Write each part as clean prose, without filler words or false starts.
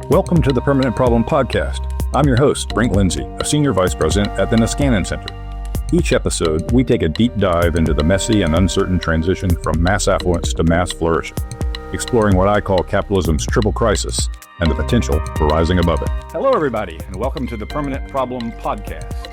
Welcome to the Permanent Problem Podcast. I'm your host, Brink Lindsey, a Senior Vice President at the Niskanen Center. Each episode, we take a deep dive into the messy and uncertain transition from mass affluence to mass flourishing, exploring what I call capitalism's triple crisis and the potential for rising above it. Hello, everybody, and welcome to the Permanent Problem Podcast.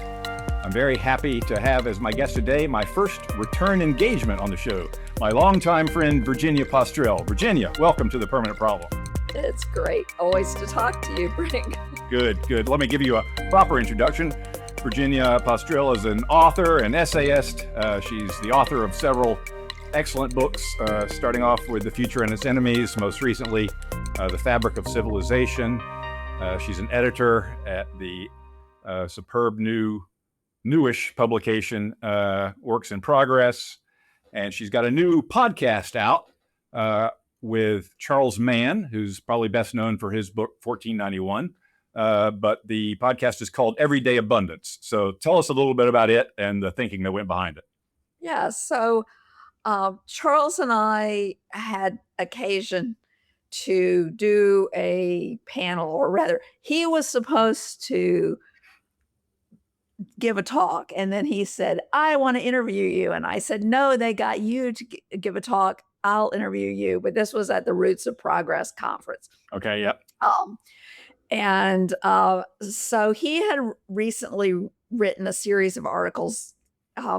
I'm very happy to have as my guest today my first return engagement on the show, my longtime friend, Virginia Postrel. Virginia, welcome to the Permanent Problem. It's great. Always to talk to you, Brink. Good. Let me give you a proper introduction. Virginia Postrel is an author and essayist. She's the author of several excellent books, starting off with The Future and Its Enemies, most recently, The Fabric of Civilization. She's an editor at the superb newish publication, Works in Progress. And she's got a new podcast out with Charles Mann, who's probably best known for his book, 1491. But the podcast is called Everyday Abundance. So tell us a little bit about it and the thinking that went behind it. Yeah, so Charles and I had occasion to do a panel, or rather, he was supposed to give a talk. And then he said, I want to interview you. And I said, no, they got you to give a talk. I'll interview you. But this was at the Roots of Progress conference. Okay, yep. So he had recently written a series of articles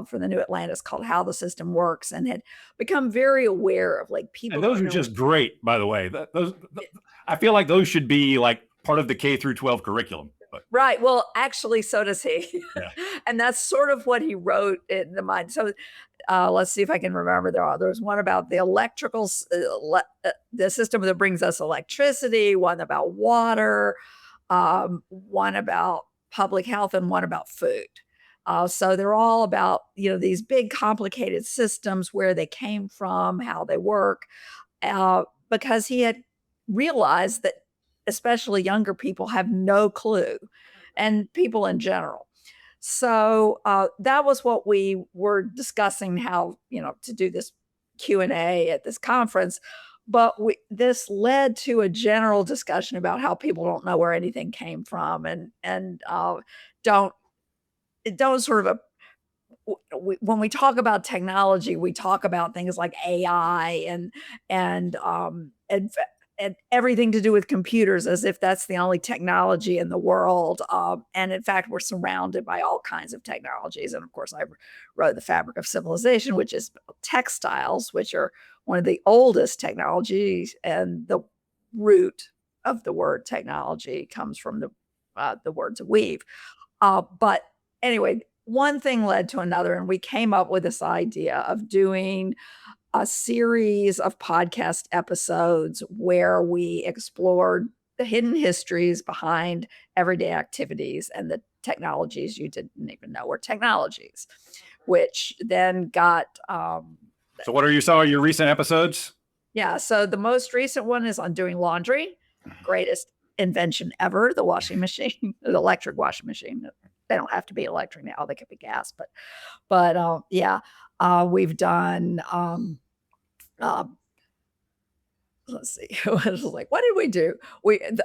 for the New Atlantis called How the System Works, and had become very aware of people. And those are just great, by the way. I feel like those should be like part of the K through 12 curriculum. But. Right. Well, actually, so does he. Yeah. And that's sort of what he wrote in the mind. So let's see if I can remember. There was one about the electrical, the system that brings us electricity, one about water, one about public health, and one about food. So they're all about, these big complicated systems, where they came from, how they work, because he had realized that especially younger people have no clue, and people in general. So that was what we were discussing, how, to do this Q&A at this conference. But this led to a general discussion about how people don't know where anything came from, and don't sort of when we talk about technology, we talk about things like AI and everything to do with computers, as if that's the only technology in the world. And in fact, we're surrounded by all kinds of technologies. And of course, I wrote The Fabric of Civilization, which is textiles, which are one of the oldest technologies. And the root of the word technology comes from the word to weave. But anyway, one thing led to another, and we came up with this idea of doing a series of podcast episodes where we explored the hidden histories behind everyday activities and the technologies you didn't even know were technologies, which then got... So what are some of your recent episodes? Yeah, so the most recent one is on doing laundry, greatest invention ever, the washing machine, the electric washing machine. They don't have to be electric now; they could be gas. But yeah, we've done. Let's see. It was like, what did we do?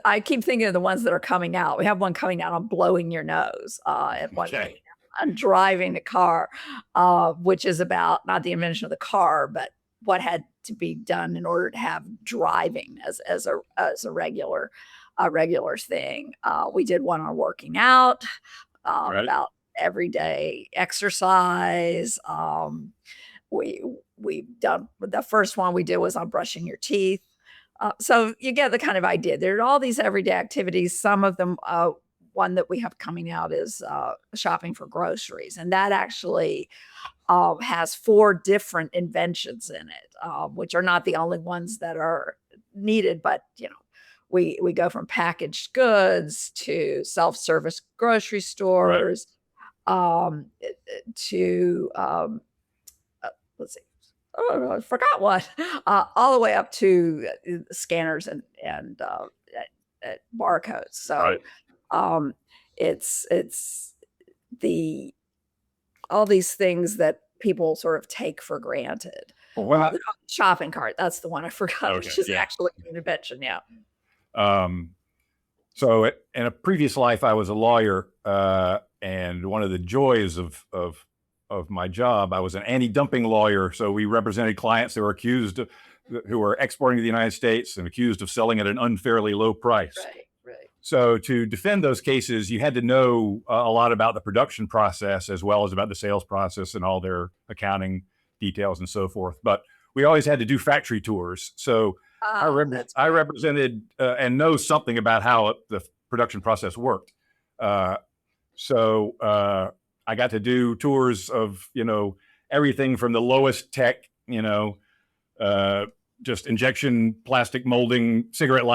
I keep thinking of the ones that are coming out. We have one coming out on blowing your nose, and one coming out on driving the car, which is about not the invention of the car, but what had to be done in order to have driving as a regular thing. We did one on working out. Right. About everyday exercise. We've done, the first one we did was on brushing your teeth. So you get the kind of idea. There are all these everyday activities. Some of them, one that we have coming out is shopping for groceries. And that actually has 4 different inventions in it, which are not the only ones that are needed, but we go from packaged goods to self-service grocery stores, to let's see, I forgot what, all the way up to scanners and barcodes. So it's all these things that people sort of take for granted. Well, shopping cart, that's the one I forgot, which is actually an invention. Yeah. So in a previous life, I was a lawyer, and one of the joys of my job, I was an anti-dumping lawyer. So we represented clients that were who were exporting to the United States and accused of selling at an unfairly low price. Right, right. So to defend those cases, you had to know a lot about the production process as well as about the sales process and all their accounting details and so forth. But we always had to do factory tours. So That's I great. represented and know something about how the production process worked. Uh, so I got to do tours of, everything from the lowest tech, uh, just injection plastic molding cigarette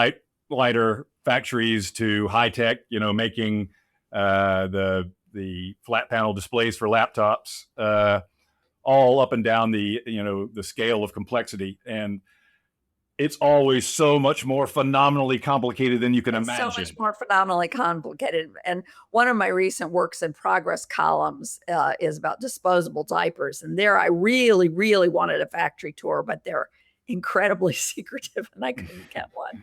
lighter factories to high tech, making the flat panel displays for laptops, all up and down the scale of complexity. And it's always so much more phenomenally complicated than you can It's so imagine. much more phenomenally complicated. And one of my recent works in progress columns is about disposable diapers. And there I really, really wanted a factory tour, but they're incredibly secretive and I couldn't get one.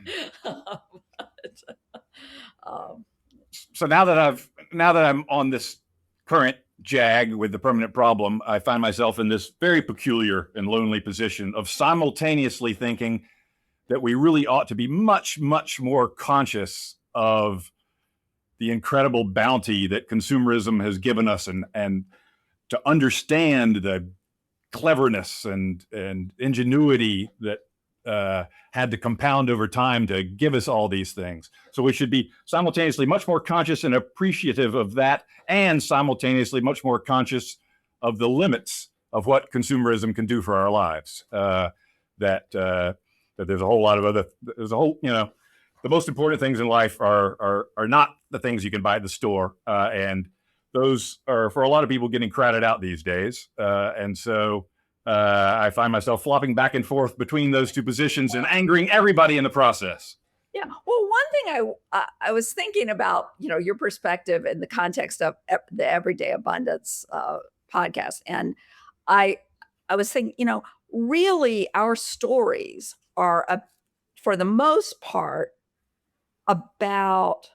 um, So now that I'm on this current jag with the permanent problem, I find myself in this very peculiar and lonely position of simultaneously thinking that we really ought to be much, much more conscious of the incredible bounty that consumerism has given us, and to understand the cleverness and ingenuity that had to compound over time to give us all these things. So we should be simultaneously much more conscious and appreciative of that, and simultaneously much more conscious of the limits of what consumerism can do for our lives. That there's a whole lot of the most important things in life are not the things you can buy at the store, and those are, for a lot of people, getting crowded out these days. And so I find myself flopping back and forth between those two positions and angering everybody in the process. yeah. Well, one thing I was thinking about, your perspective in the context of the Everyday Abundance podcast, and I I was thinking, really our stories are for the most part about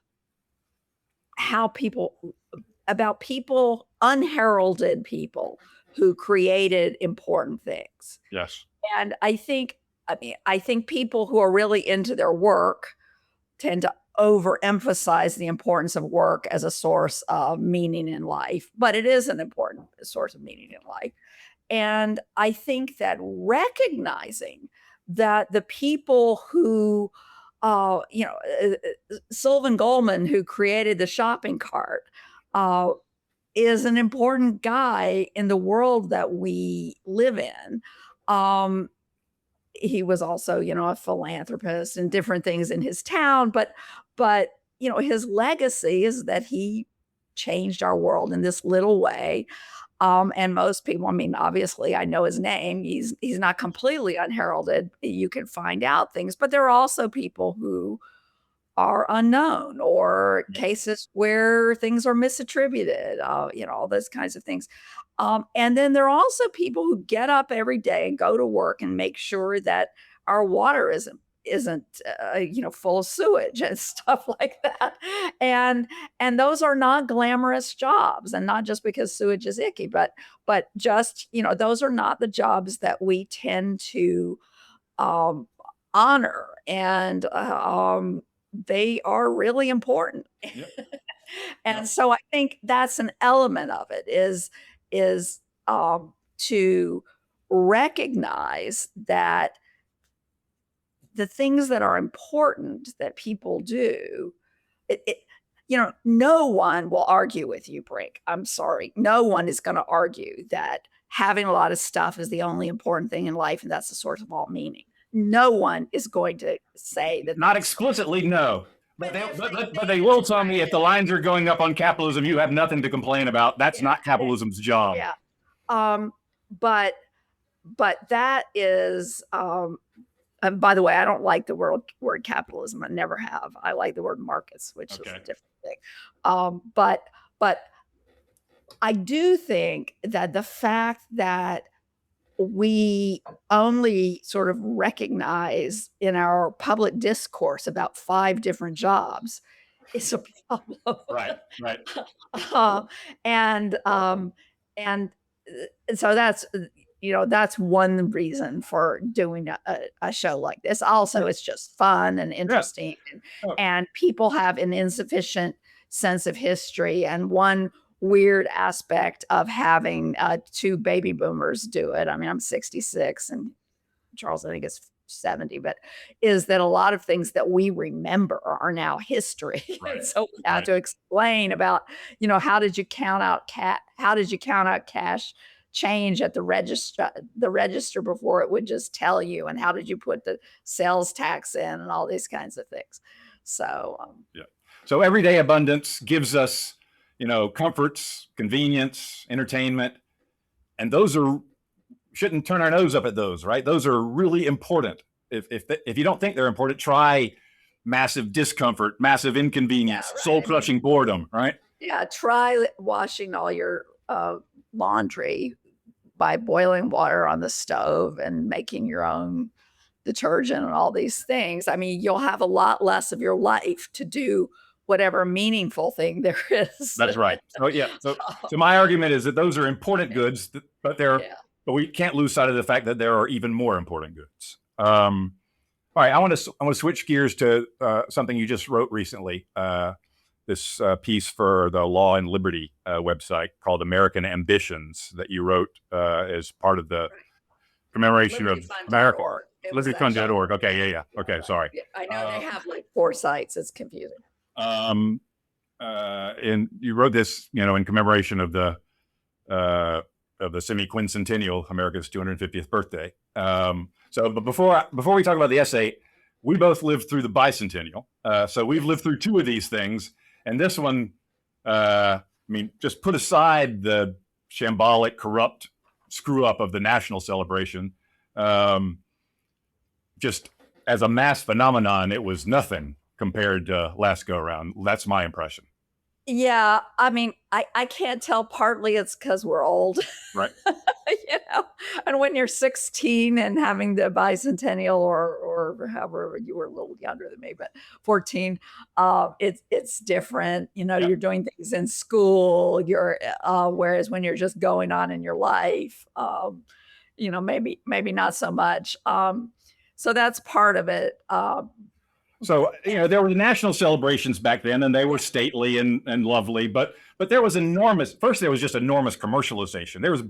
how people, unheralded people who created important things. Yes. And I think people who are really into their work tend to overemphasize the importance of work as a source of meaning in life, but it is an important source of meaning in life. And I think that recognizing that the people who, Sylvan Goldman, who created the shopping cart, uh, is an important guy in the world that we live in. Um, he was also, a philanthropist and different things in his town, but his legacy is that he changed our world in this little way. And most people, obviously, I know his name. He's not completely unheralded. You can find out things, but there are also people who are unknown, or cases where things are misattributed, all those kinds of things. And then there are also people who get up every day and go to work and make sure that our water isn't full of sewage and stuff like that. And those are not glamorous jobs, and not just because sewage is icky, but just, those are not the jobs that we tend to um, honor, and they are really important. Yep. And so I think that's an element of it, is to recognize that the things that are important that people do, it no one will argue with you, Brink. I'm sorry. No one is going to argue that having a lot of stuff is the only important thing in life and that's the source of all meaning. No one is going to say that. Not explicitly, no. But they will tell me if the lines are going up on capitalism, you have nothing to complain about. That's not capitalism's job. Yeah. But that is, and by the way, I don't like the word capitalism. I never have. I like the word markets, which is a different thing. But I do think that the fact that we only sort of recognize in our public discourse about 5 different jobs is a problem. Right. Uh, and and so that's one reason for doing a show like this. Also, it's just fun and Yeah. interesting, Oh, and people have an insufficient sense of history. And one weird aspect of having two baby boomers do it. I mean, I'm 66 and Charles, I think, is 70, but is that a lot of things that we remember are now history. And right. so we have Right. to explain about, how did you count out cash change at the register before it would just tell you, and how did you put the sales tax in and all these kinds of things. So Yeah. So everyday abundance gives us, comforts, convenience, entertainment, and those shouldn't turn our nose up at those, right? Those are really important. If you don't think they're important, try massive discomfort, massive inconvenience, right. soul crushing boredom, right? Yeah, try washing all your laundry by boiling water on the stove and making your own detergent and all these things. I mean, you'll have a lot less of your life to do whatever meaningful thing there is. That's right. So yeah. So my argument is that those are important goods, but Yeah. but we can't lose sight of the fact that there are even more important goods. All right, I want to switch gears to something you just wrote recently. This piece for the Law and Liberty website called "American Ambitions" that you wrote as part of the commemoration of America. LibertyFund.org. LibertyFund.org. Okay, yeah. Okay, sorry. Yeah, I know they have like 4 sites. It's confusing. And you wrote this, in commemoration of the Semiquincentennial, America's 250th birthday. But before we talk about the essay, we both lived through the Bicentennial. So we've lived through 2 of these things, and this one, just put aside the shambolic, corrupt screw up of the national celebration. Just as a mass phenomenon, it was nothing compared to last go around. That's my impression. Yeah, I mean, I can't tell. Partly it's because we're old, Right. And when you're 16 and having the bicentennial, or however, you were a little younger than me, but 14, it's different. Yeah. You're doing things in school. Whereas when you're just going on in your life, maybe not so much. So that's part of it. So, there were national celebrations back then, and they were stately and lovely, but there was first there was just enormous commercialization. There was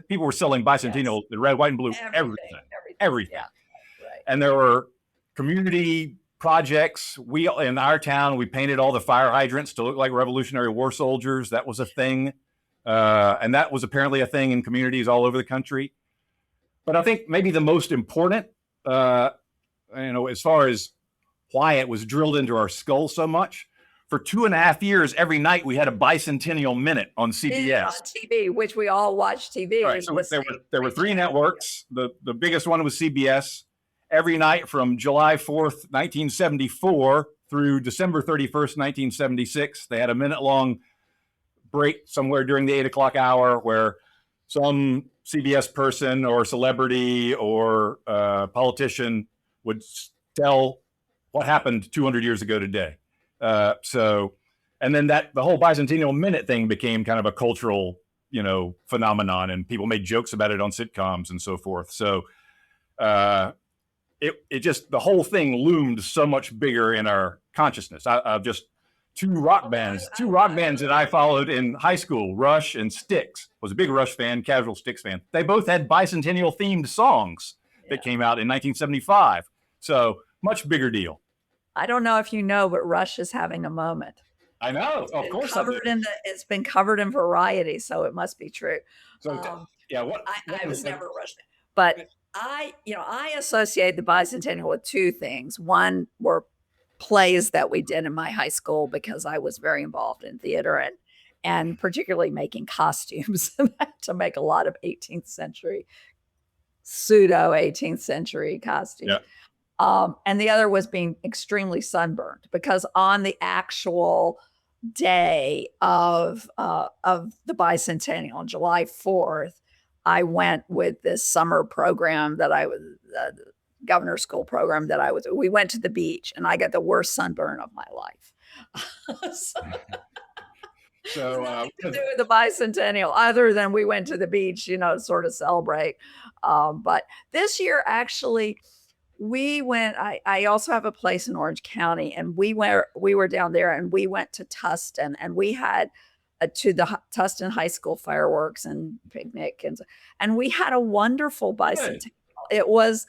people were selling Bicentennial, the red, white, and blue, everything. Yeah, right. And there were community projects. In our town, we painted all the fire hydrants to look like Revolutionary War soldiers. That was a thing. And that was apparently a thing in communities all over the country. But I think maybe the most important, as far as why it was drilled into our skull so much. For 2.5 years, every night we had a Bicentennial Minute on CBS. On TV, which we all watch TV. Right, so there were 3 networks. The biggest one was CBS. Every night from July 4th, 1974 through December 31st, 1976, they had a minute-long break somewhere during the 8 o'clock hour where some CBS person or celebrity or politician would tell what happened 200 years ago today. And then the whole Bicentennial Minute thing became kind of a cultural, phenomenon, and people made jokes about it on sitcoms and so forth. So it just, the whole thing loomed so much bigger in our consciousness. I've just 2 rock bands that I followed in high school, Rush and Styx. Was a big Rush fan, casual Styx fan. They both had Bicentennial themed songs that came out in 1975. So much bigger deal. I don't know if you know, but Rush is having a moment. I know, of course. It's been covered in Variety, so it must be true. So I was never a Rush fan, but I associate the Bicentennial with 2 things. One were plays that we did in my high school, because I was very involved in theater and particularly making costumes to make a lot of 18th century, pseudo 18th century costumes. Yeah. And the other was being extremely sunburned, because on the actual day of the Bicentennial, on July 4th, I went with this summer program that I was governor's school program that we went to the beach, and I got the worst sunburn of my life. So, So, nothing to do with the bicentennial other than we went to the beach, to sort of celebrate. But this year, actually, we went. I also have a place in Orange County, and we were down there, and we went to Tustin, and we had to the Tustin High School fireworks and picnic, and we had a wonderful bicentennial. It was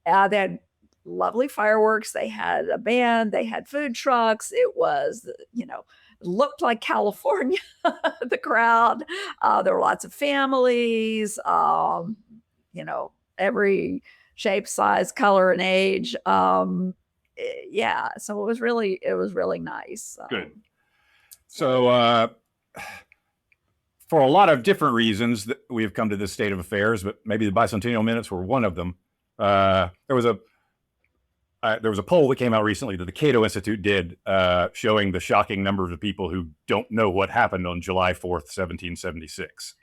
they had lovely fireworks. They had a band. They had food trucks. It was looked like California. The crowd. There were lots of families. Every shape, size, color, and age. Yeah, so it was really nice. Good. So, for a lot of different reasons that we have come to this state of affairs, but maybe the bicentennial minutes were one of them. There was a poll that came out recently that the Cato Institute did, showing the shocking numbers of people who don't know what happened on July 4th, 1776.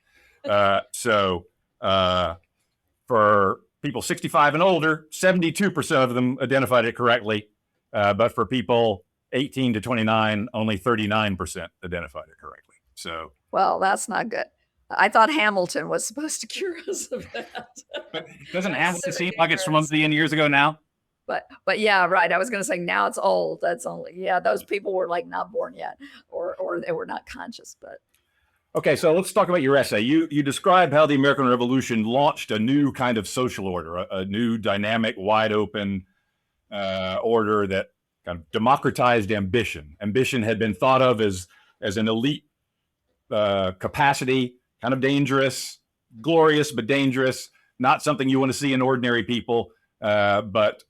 For people 65 and older, 72% of them identified it correctly. But for people 18 to 29, only 39% identified it correctly. So, well, that's not good. I thought Hamilton was supposed to cure us of that. But doesn't Hamilton seem like it's from a million years ago now? But yeah, right. I was going to say now it's old. That's only, those people were like not born yet, or they were not conscious. But okay, so let's talk about your essay. You describe how the American Revolution launched a new kind of social order, a new dynamic, wide open order that kind of democratized ambition. Ambition had been thought of as an elite capacity, kind of dangerous, glorious but dangerous, not something you want to see in ordinary people, but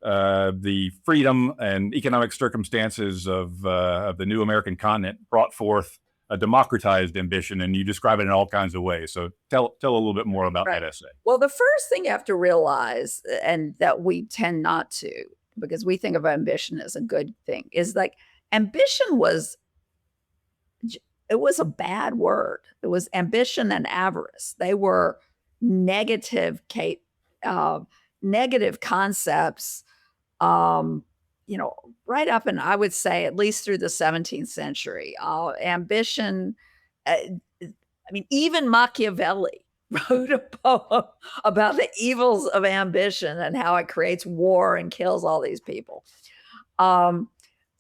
the freedom and economic circumstances of the new American continent brought forth a democratized ambition, and you describe it in all kinds of ways. So tell a little bit more about that essay. Well, the first thing you have to realize, and that we tend not to, because we think of ambition as a good thing, is like ambition was a bad word. It was ambition and avarice. They were negative concepts, right up, and I would say at least through the 17th century. Ambition, even Machiavelli wrote a poem about the evils of ambition and how it creates war and kills all these people.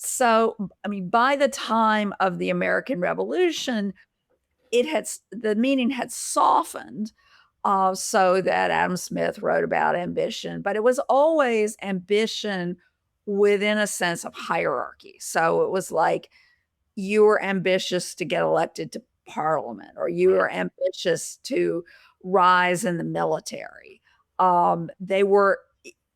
So, by the time of the American Revolution, the meaning had softened, so that Adam Smith wrote about ambition, but it was always ambition within a sense of hierarchy. So it was like you were ambitious to get elected to Parliament, or you were ambitious to rise in the military. They were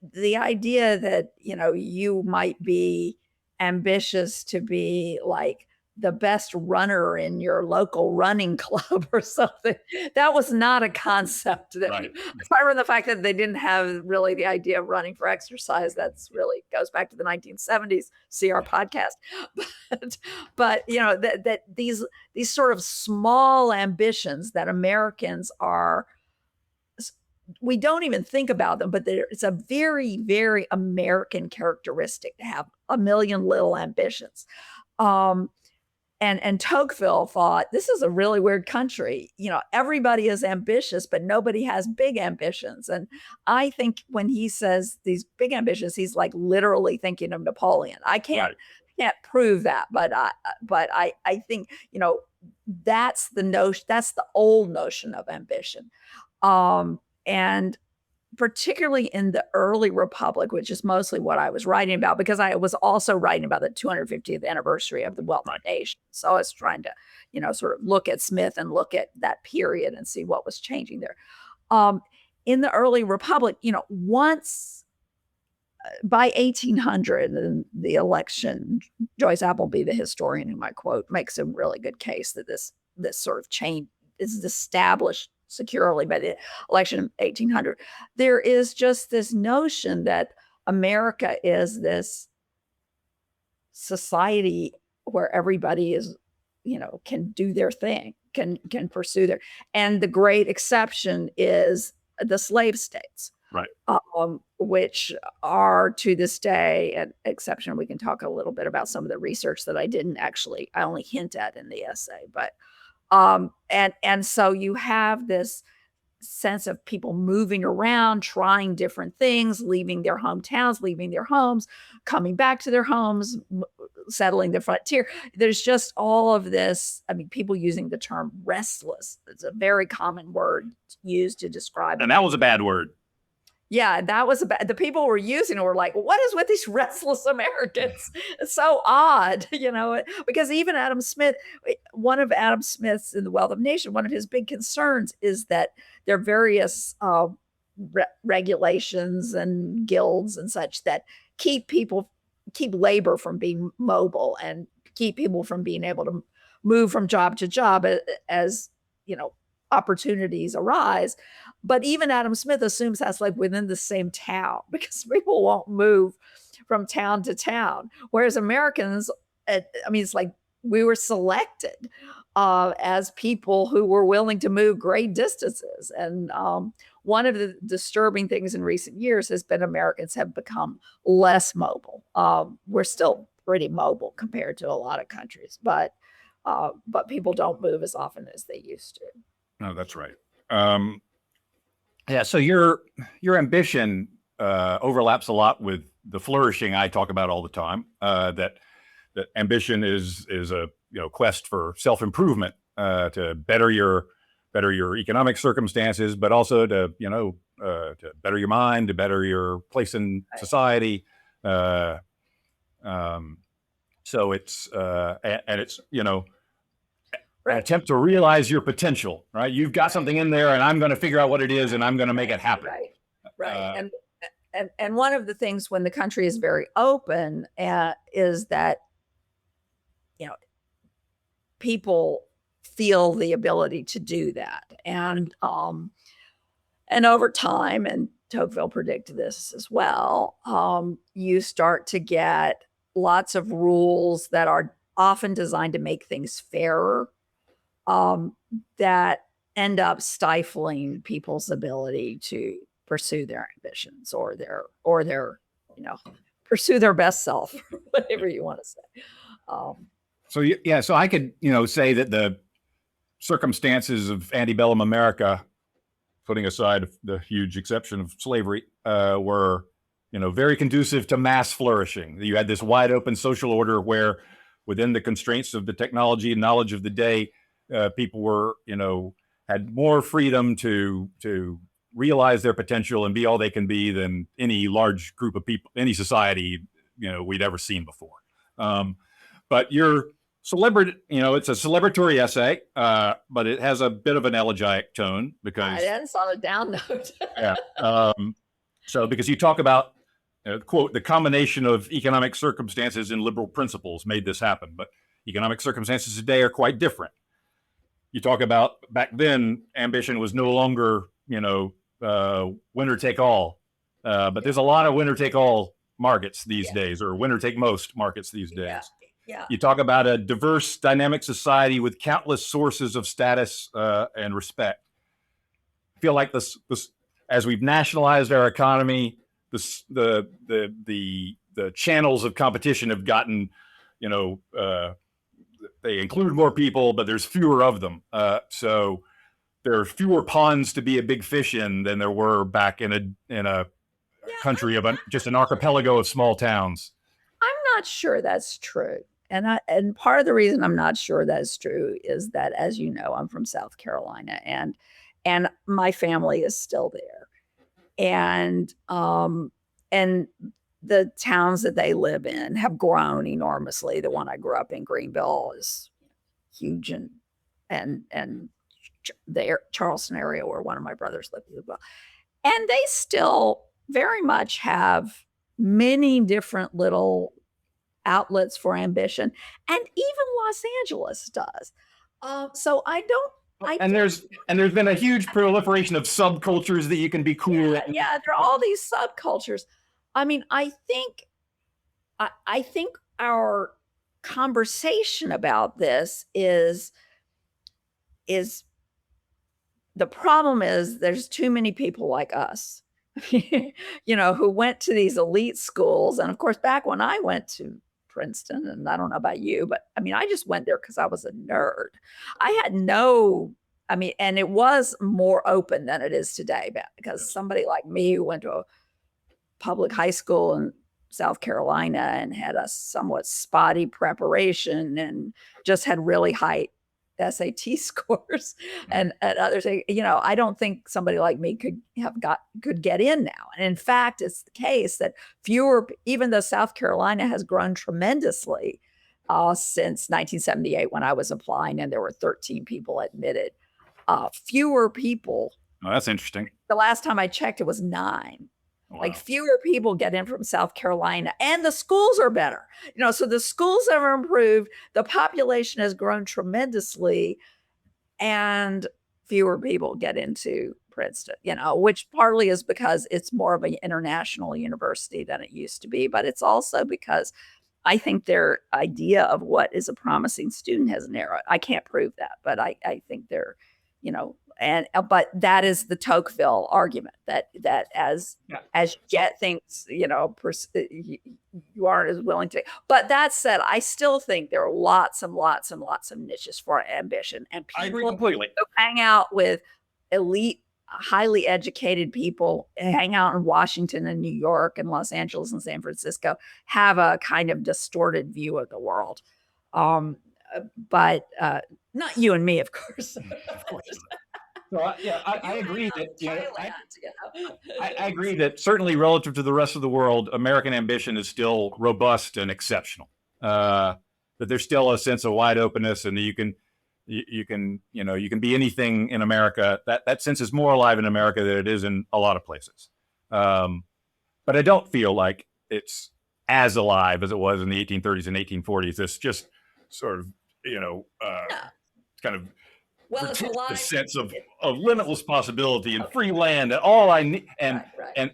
the idea that you might be ambitious to be like the best runner in your local running club or something. That was not a concept. Apart from the fact that they didn't have really the idea of running for exercise, that's really goes back to the 1970s. See our podcast. But that these sort of small ambitions that Americans are, we don't even think about them, but it's a very, very American characteristic to have a million little ambitions. And Tocqueville thought, this is a really weird country. Everybody is ambitious, but nobody has big ambitions. And I think when he says these big ambitions, he's like literally thinking of Napoleon. I can't prove that, but I think, that's the notion, that's the old notion of ambition. And particularly in the early republic, which is mostly what I was writing about, because I was also writing about the 250th anniversary of the Wealth of Nations. So I was trying to, sort of look at Smith and look at that period and see what was changing there. In the early republic, once by 1800, and the election, Joyce Appleby, the historian whom I quote, makes a really good case that this sort of change is established securely by the election of 1800. There is just this notion that America is this society where everybody is, can do their thing, can pursue and the great exception is the slave states. Right. Which are to this day an exception. We can talk a little bit about some of the research that I only hint at in the essay, but and so you have this sense of people moving around, trying different things, leaving their hometowns, leaving their homes, coming back to their homes, settling the frontier. There's just all of this. I mean, people using the term restless. It's a very common word used to describe. And that was a bad word. Yeah, that was the people were using it were like, what is with these restless Americans? It's so odd, because even Adam Smith, one of Adam Smith's in The Wealth of Nations, one of his big concerns is that there are various regulations and guilds and such that keep labor from being mobile and keep people from being able to move from job to job as opportunities arise. But even Adam Smith assumes that's like within the same town, because people won't move from town to town. Whereas Americans, it's like we were selected as people who were willing to move great distances. And one of the disturbing things in recent years has been Americans have become less mobile. We're still pretty mobile compared to a lot of countries, but people don't move as often as they used to. No, that's right. Yeah. So your ambition overlaps a lot with the flourishing I talk about all the time. That ambition is a quest for self-improvement, to better your economic circumstances, but also to better your mind, to better your place in society. So it's and it's an attempt to realize your potential, right? You've got something in there, and I'm going to figure out what it is, and I'm going to make it happen. Right. And one of the things when the country is very open is that people feel the ability to do that, and over time, and Tocqueville predicted this as well, you start to get lots of rules that are often designed to make things fairer, that end up stifling people's ability to pursue their ambitions or their pursue their best self, whatever you want to say. So I could say that the circumstances of antebellum America, putting aside the huge exception of slavery, were very conducive to mass flourishing. You had this wide open social order where, within the constraints of the technology and knowledge of the day, people were had more freedom to realize their potential and be all they can be than any large group of people, any society we'd ever seen before. But your celebrity, it's a celebratory essay, but it has a bit of an elegiac tone because it ends on a down note. Yeah. So because you talk about quote, the combination of economic circumstances and liberal principles made this happen, but economic circumstances today are quite different. You talk about back then, ambition was no longer, winner take all, but there's a lot of winner take all markets these days, or winner take most markets these days. Yeah. You talk about a diverse, dynamic society with countless sources of status and respect. I feel like this as we've nationalized our economy, the channels of competition have gotten, they include more people, but there's fewer of them. So there are fewer ponds to be a big fish in than there were back in a country of just an archipelago of small towns. I'm not sure that's true. And part of the reason I'm not sure that's true is that, as you know, I'm from South Carolina, and my family is still there. And the towns that they live in have grown enormously. The one I grew up in, Greenville, is huge, and the Charleston area where one of my brothers lived as well. And they still very much have many different little outlets for ambition, and even Los Angeles does. So there's been a huge proliferation of subcultures that you can be cool at. Yeah, there are all these subcultures. I mean, I think our conversation about this is the problem is there's too many people like us who went to these elite schools. And of course, back when I went to Princeton, and I don't know about you, but I mean, I just went there because I was a nerd. I had and it was more open than it is today, because somebody like me who went to a public high school in South Carolina and had a somewhat spotty preparation and just had really high SAT scores and other things. I don't think somebody like me could get in now. And in fact, it's the case that even though South Carolina has grown tremendously since 1978 when I was applying, and there were 13 people admitted, fewer people. Oh, that's interesting. The last time I checked, it was 9. Wow. Like fewer people get in from South Carolina, and the schools are better. So the schools have improved, the population has grown tremendously, and fewer people get into Princeton, which partly is because it's more of an international university than it used to be. But it's also because I think their idea of what is a promising student has narrowed. I can't prove that, but I think they're, but that is the Tocqueville argument that as you get things, you aren't as willing to. But that said, I still think there are lots and lots and lots of niches for ambition, and people I agree completely. who hang out with elite, highly educated people, hang out in Washington and New York and Los Angeles and San Francisco, have a kind of distorted view of the world. But not you and me, of course. Of course. So I agree that I agree that certainly relative to the rest of the world, American ambition is still robust and exceptional. That there's still a sense of wide openness, and that you can be anything in America. That sense is more alive in America than it is in a lot of places. But I don't feel like it's as alive as it was in the 1830s and 1840s. It's just sort of kind of the sense of limitless possibility and free land, and all I need, and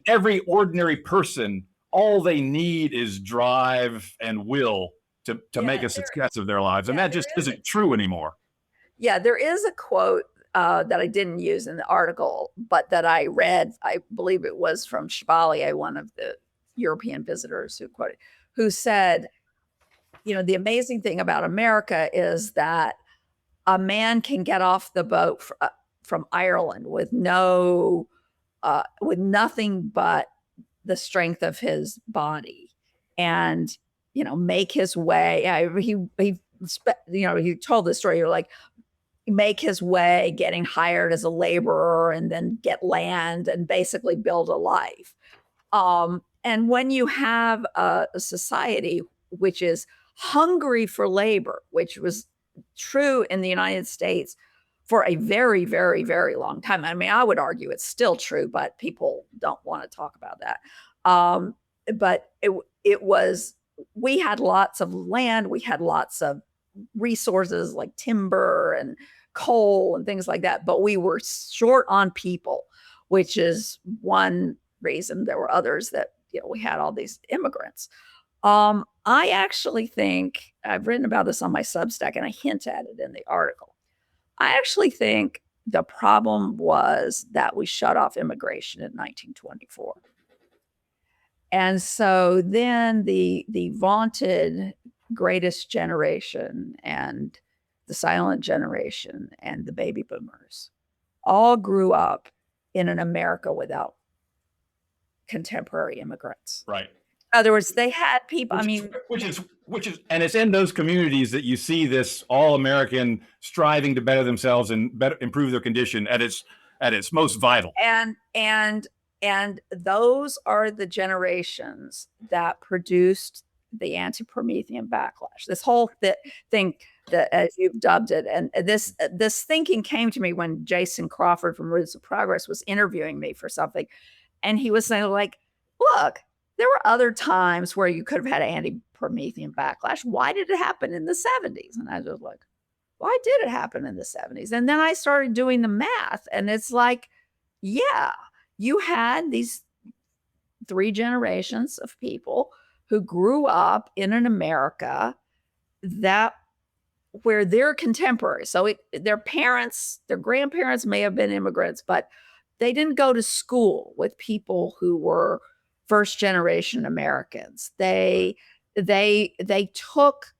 every ordinary person, all they need is drive and will to make a success of their lives, and that just isn't true anymore. Yeah, there is a quote that I didn't use in the article, but that I read. I believe it was from Chevalier, one of the European visitors who said, the amazing thing about America is that a man can get off the boat from Ireland with nothing but the strength of his body, and make his way. He told the story. You're like, make his way, getting hired as a laborer, and then get land and basically build a life. And when you have a society which is hungry for labor, which was true in the United States for a very, very, very long time. I mean, I would argue it's still true, but people don't want to talk about that. But we had lots of land, we had lots of resources like timber and coal and things like that, but we were short on people, which is one reason. There were others that we had all these immigrants. I actually think I've written about this on my Substack, and I hint at it in the article. I actually think the problem was that we shut off immigration in 1924. And so then the vaunted greatest generation and the silent generation and the baby boomers all grew up in an America without contemporary immigrants. Right. In other words, they had people. Which is, and it's in those communities that you see this all-American striving to better themselves and improve their condition at its most vital. And those are the generations that produced the anti-Promethean backlash. This whole thing, that, as you've dubbed it, and this thinking came to me when Jason Crawford from Roots of Progress was interviewing me for something, and he was saying, like, look, there were other times where you could have had anti-Promethean backlash. Why did it happen in the 70s? And I was like, why did it happen in the 70s? And then I started doing the math, and it's like, yeah, you had these 3 generations of people who grew up in an America where their contemporaries, so their parents, their grandparents may have been immigrants, but they didn't go to school with people who were first generation Americans. They took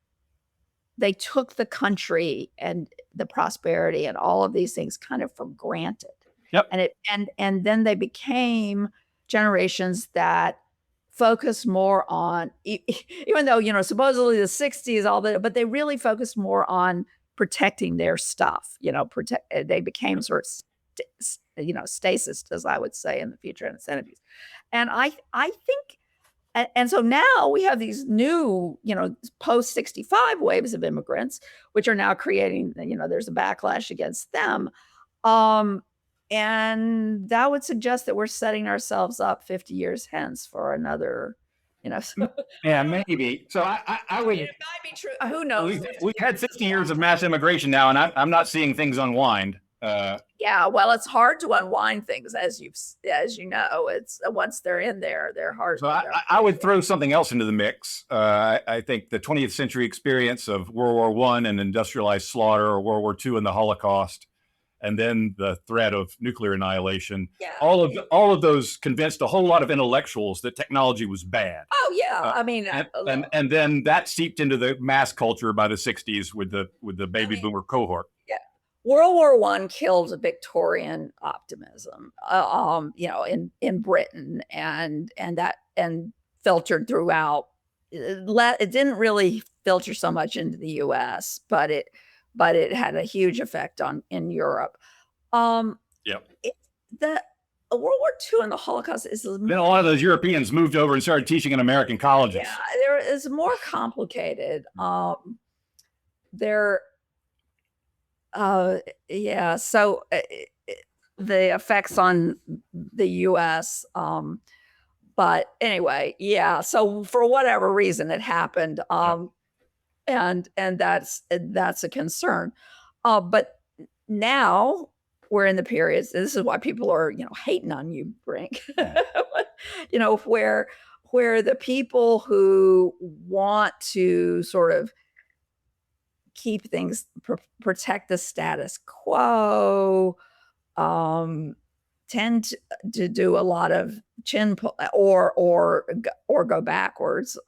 the country and the prosperity and all of these things kind of for granted. Yep. And then they became generations that focused more on, even though, supposedly the 60s, all that, but they really focused more on protecting their stuff, they became sort of, stasis, as I would say, in the future and the 70s. And I think, and so now we have these new, post 65 waves of immigrants, which are now creating, there's a backlash against them. And that would suggest that we're setting ourselves up 50 years hence for another, Yeah, maybe. So I would. It might be true. Who knows? We've had 50 years of mass immigration now, and I'm not seeing things unwind. Yeah, well, it's hard to unwind things, as you know. It's once they're in there, they're hard. So I would throw something else into the mix. I think the 20th century experience of World War I and industrialized slaughter, or World War II and the Holocaust, and then the threat of nuclear annihilation. Yeah. All of those convinced a whole lot of intellectuals that technology was bad. Oh yeah, I mean, and then that seeped into the mass culture by the 60s with the baby boomer cohort. Yeah. World War I killed Victorian optimism, in Britain, and filtered throughout. It didn't really filter so much into the U.S., but it had a huge effect in Europe. The World War II and the Holocaust then a lot of those Europeans moved over and started teaching in American colleges. Yeah, there is more complicated. So the effects on the U.S. But anyway, yeah. So for whatever reason, it happened, and that's a concern. But now we're in the periods. This is why people are, hating on you, Brink. Where the people who want to sort of keep things, protect the status quo, tend to do a lot of chin pull or go backwards.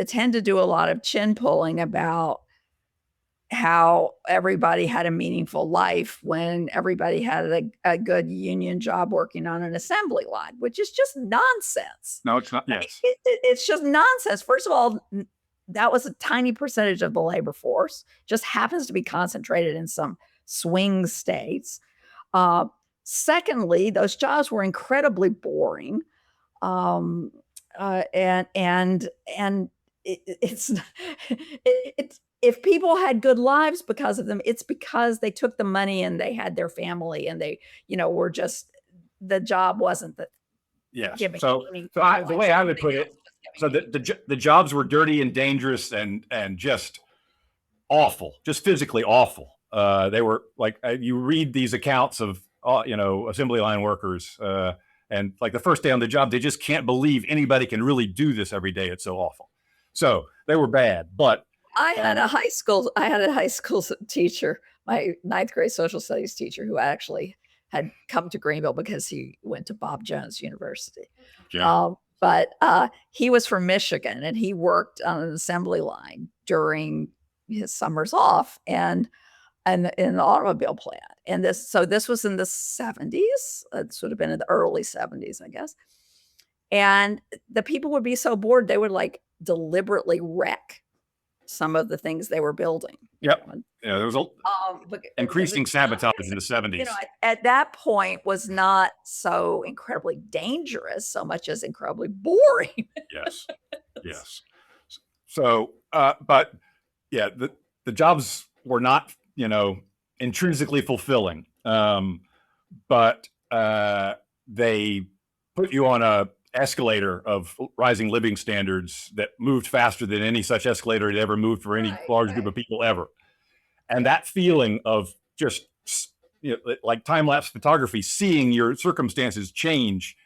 Tend to do a lot of chin pulling about how everybody had a meaningful life when everybody had a good union job working on an assembly line, which is just nonsense. No, it's not. Yes. It's just nonsense. First of all, that was a tiny percentage of the labor force, just happens to be concentrated in some swing states. Secondly, those jobs were incredibly boring. It's if people had good lives because of them, it's because they took the money and they had their family and they, were just, the job wasn't the. Yes. So the way I would put it, so the jobs were dirty and dangerous and just awful, just physically awful. They were like, you read these accounts of, assembly line workers, and like the first day on the job, they just can't believe anybody can really do this every day. It's so awful. So they were bad, but I had a high school teacher, my 9th grade social studies teacher, who actually had come to Greenville because he went to Bob Jones University. Yeah. But he was from Michigan, and he worked on an assembly line during his summers off and in the automobile plant. And this was in the 70s. It would have been in the early 70s, I guess. And the people would be so bored, they would like deliberately wreck some of the things they were building. Yep. Yeah, there was increasing sabotage in the 70s. At that point was not so incredibly dangerous so much as incredibly boring. Yes. Yes. So, but yeah, the jobs were not, intrinsically fulfilling. But they put you on a escalator of rising living standards that moved faster than any such escalator had ever moved for any large group of people ever. And that feeling of just, like time-lapse photography, seeing your circumstances change,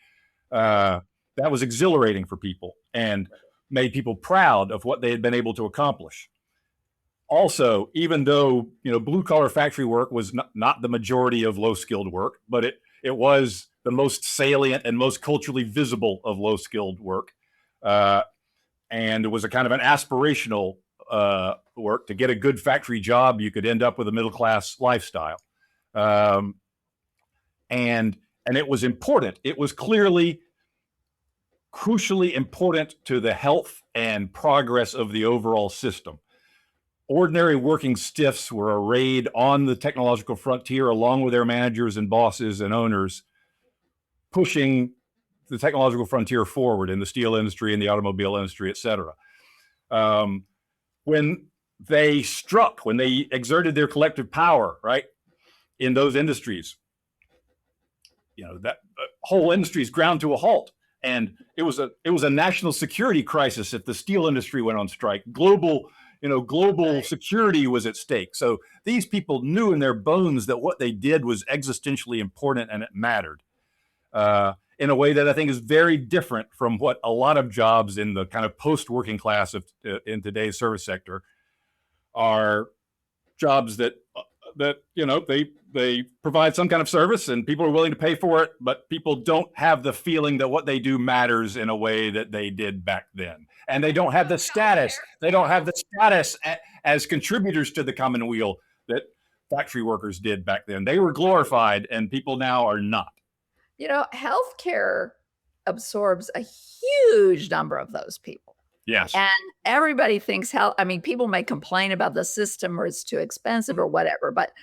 that was exhilarating for people and made people proud of what they had been able to accomplish. Also, even though blue collar factory work was not the majority of low skilled work, but it was the most salient and most culturally visible of low skilled work, and it was a kind of an aspirational work. To get a good factory job, you could end up with a middle class lifestyle, um, and it was important. It was clearly crucially important to the health and progress of the overall system. Ordinary working stiffs were arrayed on the technological frontier along with their managers and bosses and owners, pushing the technological frontier forward in the steel industry, in the automobile industry, et cetera. When they exerted their collective power, right, in those industries, that whole industry is ground to a halt. And it was a national security crisis if the steel industry went on strike. Global security was at stake. So these people knew in their bones that what they did was existentially important and it mattered, in a way that I think is very different from what a lot of jobs in the kind of post-working class in today's service sector are. Jobs that they provide some kind of service and people are willing to pay for it, but people don't have the feeling that what they do matters in a way that they did back then. And they don't have the status. They don't have the status as contributors to the common weal that factory workers did back then. They were glorified and people now are not. Healthcare absorbs a huge number of those people. Yes. And everybody thinks people may complain about the system or it's too expensive or whatever, but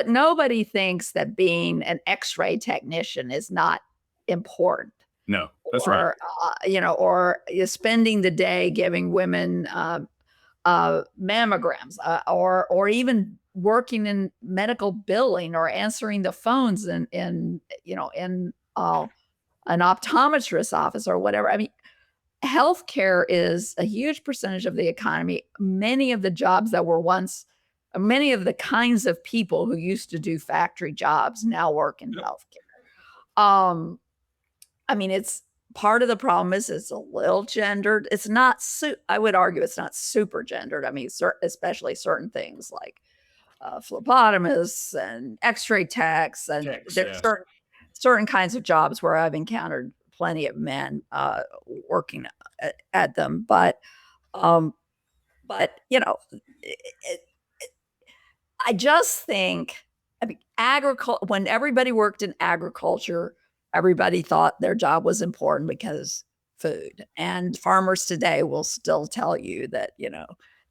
nobody thinks that being an X-ray technician is not important. No, that's right. Or spending the day giving women mammograms, or even working in medical billing or answering the phones in an optometrist's office or whatever. Healthcare is a huge percentage of the economy. Many of the kinds of people who used to do factory jobs now work in healthcare. It's part of the problem is it's a little gendered. It's not, I would argue it's not super gendered. Especially certain things like phlebotomists and x-ray techs, and there's certain kinds of jobs where I've encountered plenty of men working at them, but I just think, agriculture. When everybody worked in agriculture, everybody thought their job was important because food. And farmers today will still tell you that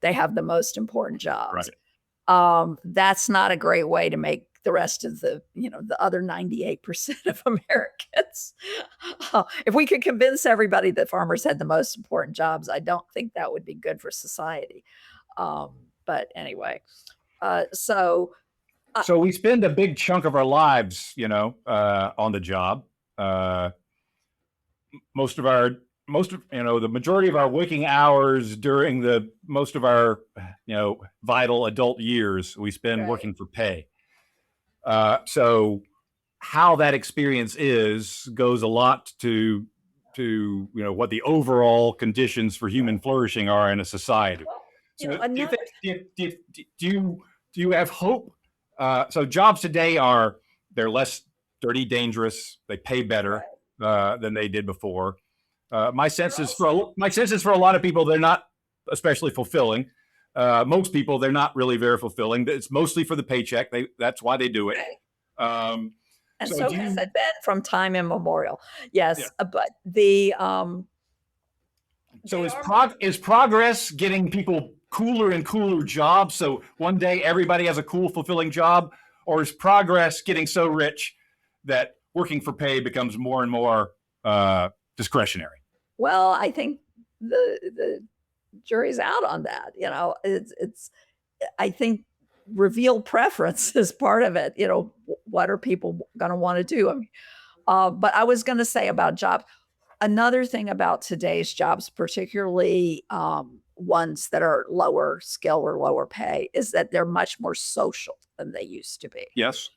they have the most important jobs. Right. That's not a great way to make the rest of the other 98% of Americans. If we could convince everybody that farmers had the most important jobs, I don't think that would be good for society. But anyway, so we spend a big chunk of our lives, on the job. The majority of our waking hours during most of our, vital adult years, we spend working for pay. So how that experience goes a lot to what the overall conditions for human flourishing are in a society. Do you have hope? So jobs today they're less dirty, dangerous. They pay better than they did before. My sense is for a lot of people, they're not especially fulfilling. Most people, they're not really very fulfilling. It's mostly for the paycheck. That's why they do it. And so has it been from time immemorial. Yes, but the so is progress getting people cooler and cooler jobs? So one day everybody has a cool, fulfilling job, or is progress getting so rich that working for pay becomes more and more discretionary? Well, I think the jury's out on that. I think reveal preference is part of it. What are people going to want to do? But I was going to say about jobs, another thing about today's jobs, particularly ones that are lower skill or lower pay, is that they're much more social than they used to be. Yes.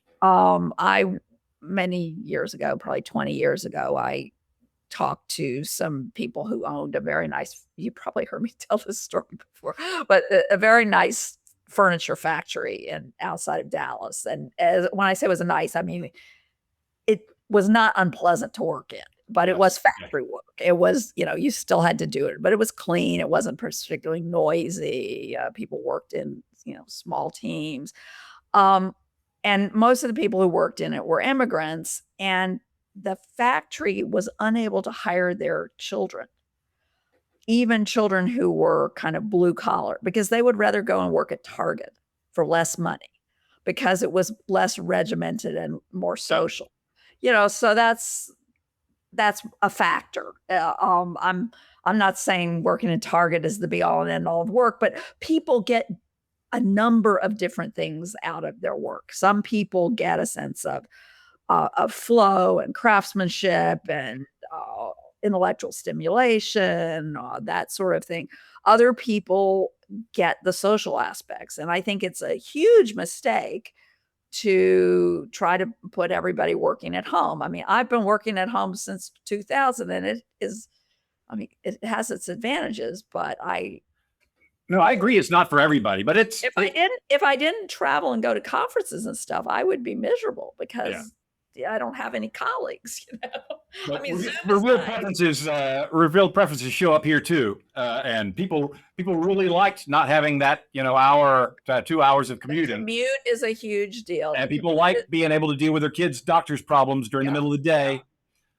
Many years ago, probably 20 years ago, I talked to some people who owned a very nice, you probably heard me tell this story before, but a very nice furniture factory in outside of Dallas. And when I say it was nice, I mean, it was not unpleasant to work in, but it was factory work. It was, you still had to do it, but it was clean. It wasn't particularly noisy. People worked in, small teams. And most of the people who worked in it were immigrants, and the factory was unable to hire their children, even children who were kind of blue collar, because they would rather go and work at Target for less money because it was less regimented and more social. So that's a factor. I'm not saying working in Target is the be all and end all of work, but people get a number of different things out of their work. Some people get a sense of flow and craftsmanship and intellectual stimulation, that sort of thing. Other people get the social aspects, and I think it's a huge mistake to try to put everybody working at home. I mean, I've been working at home since 2000, and it has its advantages, but No, I agree. It's not for everybody, but if I didn't travel and go to conferences and stuff, I would be miserable because I don't have any colleagues. I mean, revealed preferences show up here too, and people really liked not having that hour to 2 hours of commuting. Commute is a huge deal, and people like being able to deal with their kids' doctor's problems during the middle of the day.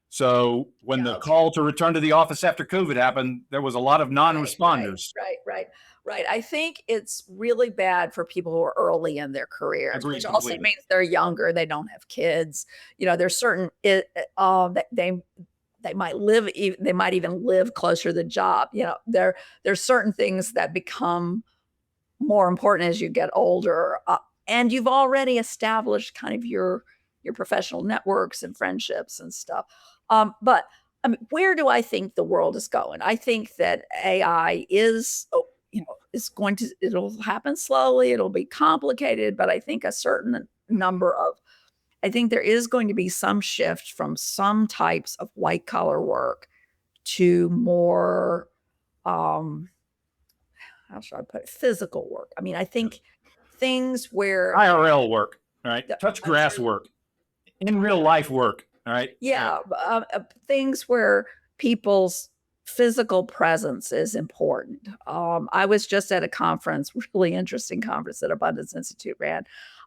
So when the call to return to the office after COVID happened, there was a lot of non-responders. Right. I think it's really bad for people who are early in their careers, which also means they're younger, they don't have kids. There's certain they might even live closer to the job. There's certain things that become more important as you get older, and you've already established kind of your professional networks and friendships and stuff. But I mean, where do I think the world is going? I think that AI is it'll happen slowly. It'll be complicated, but I think I think there is going to be some shift from some types of white collar work to more, how should I put it, physical work. I mean, I think things where IRL work, right? Touch grass work, in real life work, all right? Yeah, things where people's physical presence is important. I was just at a conference, really interesting conference that Abundance Institute ran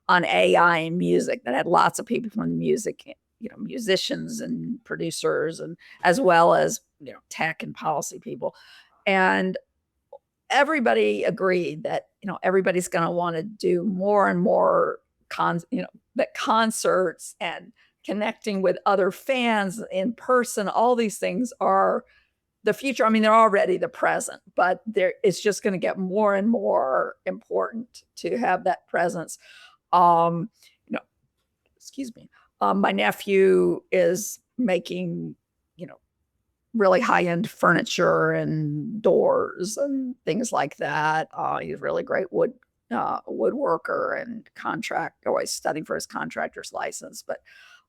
on AI and music that had lots of people from the music, musicians and producers, and as well as tech and policy people. And everybody agreed that everybody's going to want to do more and more that concerts and connecting with other fans in person, all these things are the future. I mean, they're already the present, but it's just going to get more and more important to have that presence. Excuse me. My nephew is making, really high-end furniture and doors and things like that. He's a really great woodworker and always studying for his contractor's license. But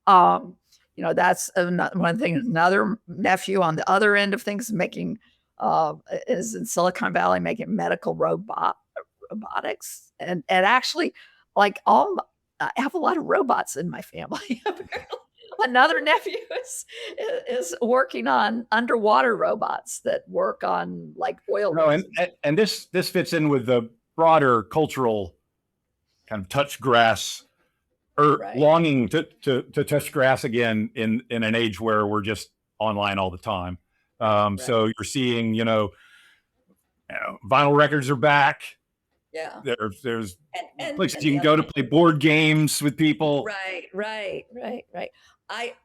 that's one thing. Another nephew on the other end of things making is in Silicon Valley making medical robotics, and actually, I have a lot of robots in my family. Another nephew is working on underwater robots that work on oil. No, and this fits in with the broader cultural kind of touch grass. Longing to touch grass again in an age where we're just online all the time. So you're seeing, vinyl records are back. Yeah. There's places you can go to play board games with people. Right.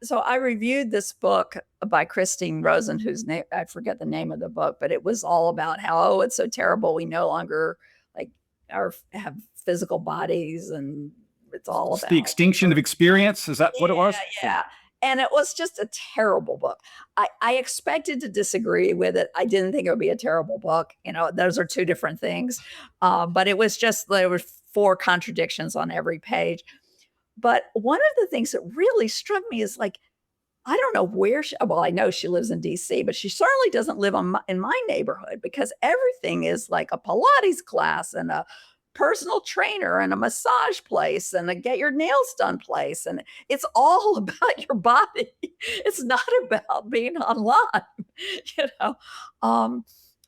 So I reviewed this book by Christine Rosen, whose name, I forget the name of the book, but it was all about how, it's so terrible. We no longer have physical bodies, and it's all about the extinction of experience. Is that what it was? Yeah. And it was just a terrible book. I expected to disagree with it. I didn't think it would be a terrible book. Those are two different things. But it was just, there were 4 contradictions on every page. But one of the things that really struck me is I don't know where I know she lives in DC, but she certainly doesn't live in my neighborhood, because everything is like a Pilates class and a personal trainer and a massage place and a get your nails done place. And it's all about your body. It's not about being online, you know?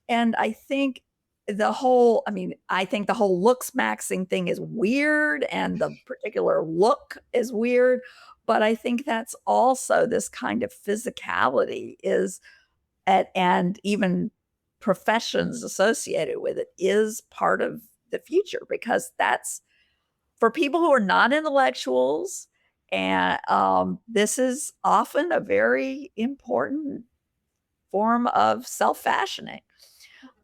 And I think I think the whole looks maxing thing is weird and the particular look is weird. But I think that's also this kind of physicality and even professions associated with it is part of the future, because that's for people who are not intellectuals. And this is often a very important form of self-fashioning.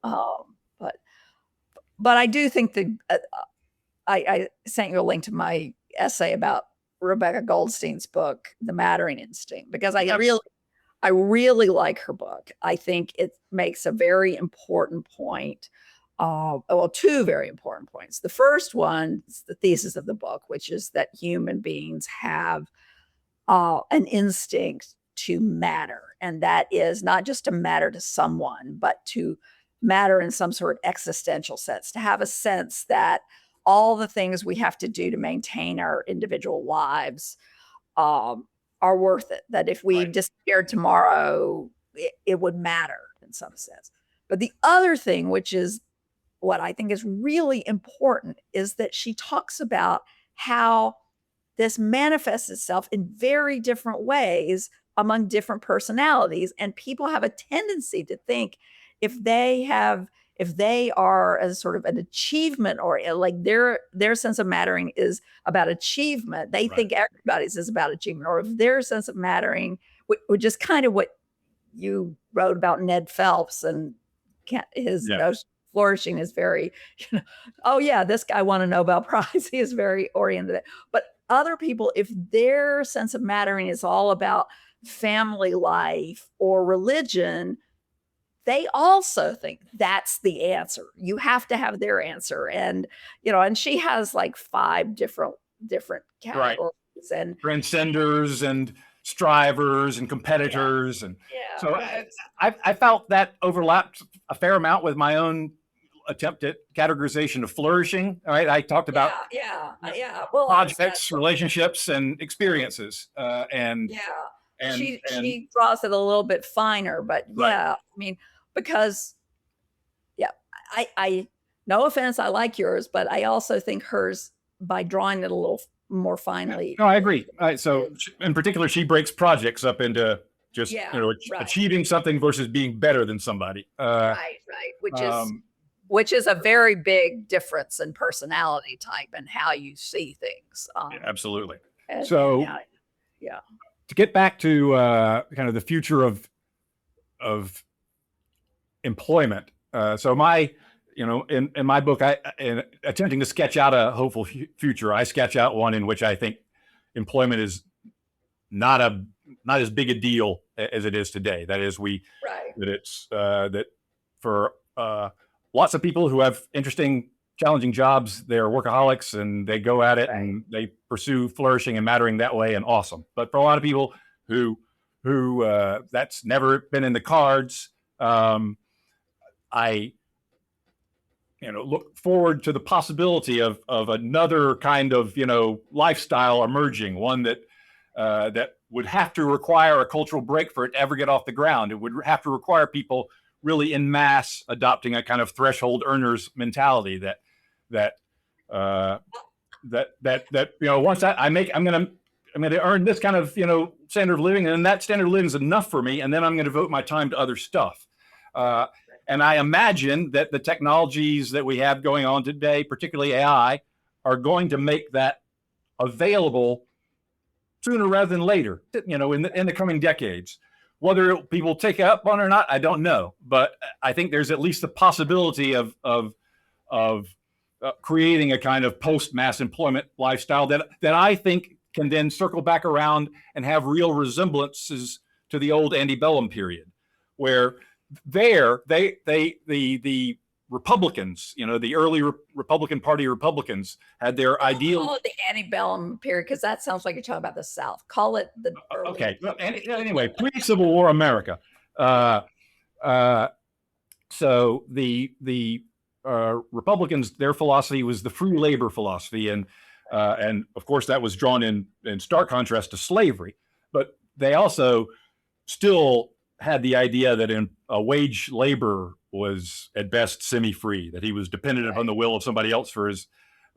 Um, but I do think that I sent you a link to my essay about Rebecca Goldstein's book, The Mattering Instinct, because I really like her book. I think it makes a very important point. Well, two very important points. The first one is the thesis of the book, which is that human beings have an instinct to matter. And that is not just to matter to someone, but to matter in some sort of existential sense, to have a sense that all the things we have to do to maintain our individual lives are worth it. That if we disappeared tomorrow, it would matter in some sense. But the other thing, which is what I think is really important, is that she talks about how this manifests itself in very different ways among different personalities. And people have a tendency to think if they are as sort of an achievement, or like their sense of mattering is about achievement, they think everybody's is about achievement. Or if their sense of mattering, which is kind of what you wrote about Ned Phelps, and his flourishing is very, oh yeah, this guy won a Nobel Prize. He is very oriented. But other people, if their sense of mattering is all about family life or religion, they also think that's the answer. You have to have their answer. And, and she has like 5 different categories. And transcenders and strivers and competitors. And so I felt that overlapped a fair amount with my own attempt at categorization of flourishing. All right. I talked about well, projects, relationships, and experiences. She draws it a little bit finer, but I mean, because I no offense, I like yours, but I also think hers, by drawing it a little more finely. No, I agree. So in particular, she breaks projects up into just achieving something versus being better than somebody. Which is a very big difference in personality type and how you see things. Absolutely. So to get back to kind of the future of employment. So in my book, in attempting to sketch out a hopeful future, I sketch out one in which I think employment is not as big a deal as it is today. That is, that for lots of people who have interesting, challenging jobs, they're workaholics and they go at it and they pursue flourishing and mattering that way, and awesome. But for a lot of people who that's never been in the cards, I look forward to the possibility of another kind of lifestyle emerging, one that would have to require a cultural break for it to ever get off the ground. It would have to require people really in mass adopting a kind of threshold earners mentality that once I'm going to earn this kind of standard of living, and that standard of living is enough for me, and then I'm going to devote my time to other stuff. And I imagine that the technologies that we have going on today, particularly AI, are going to make that available sooner rather than later, in the coming decades. Whether people take it up on it or not, I don't know. But I think there's at least the possibility of creating a kind of post-mass employment lifestyle that I think can then circle back around and have real resemblances to the old antebellum period, where the Republicans, the early Republican Party Republicans had their ideal. Call it the antebellum period, because that sounds like you're talking about the South. Call it the early. Okay. Anyway, pre-Civil War America. So the Republicans, their philosophy was the free labor philosophy, and of course that was drawn in stark contrast to slavery. But they also still had the idea that in wage labor was at best semi-free, that he was dependent upon the will of somebody else for his.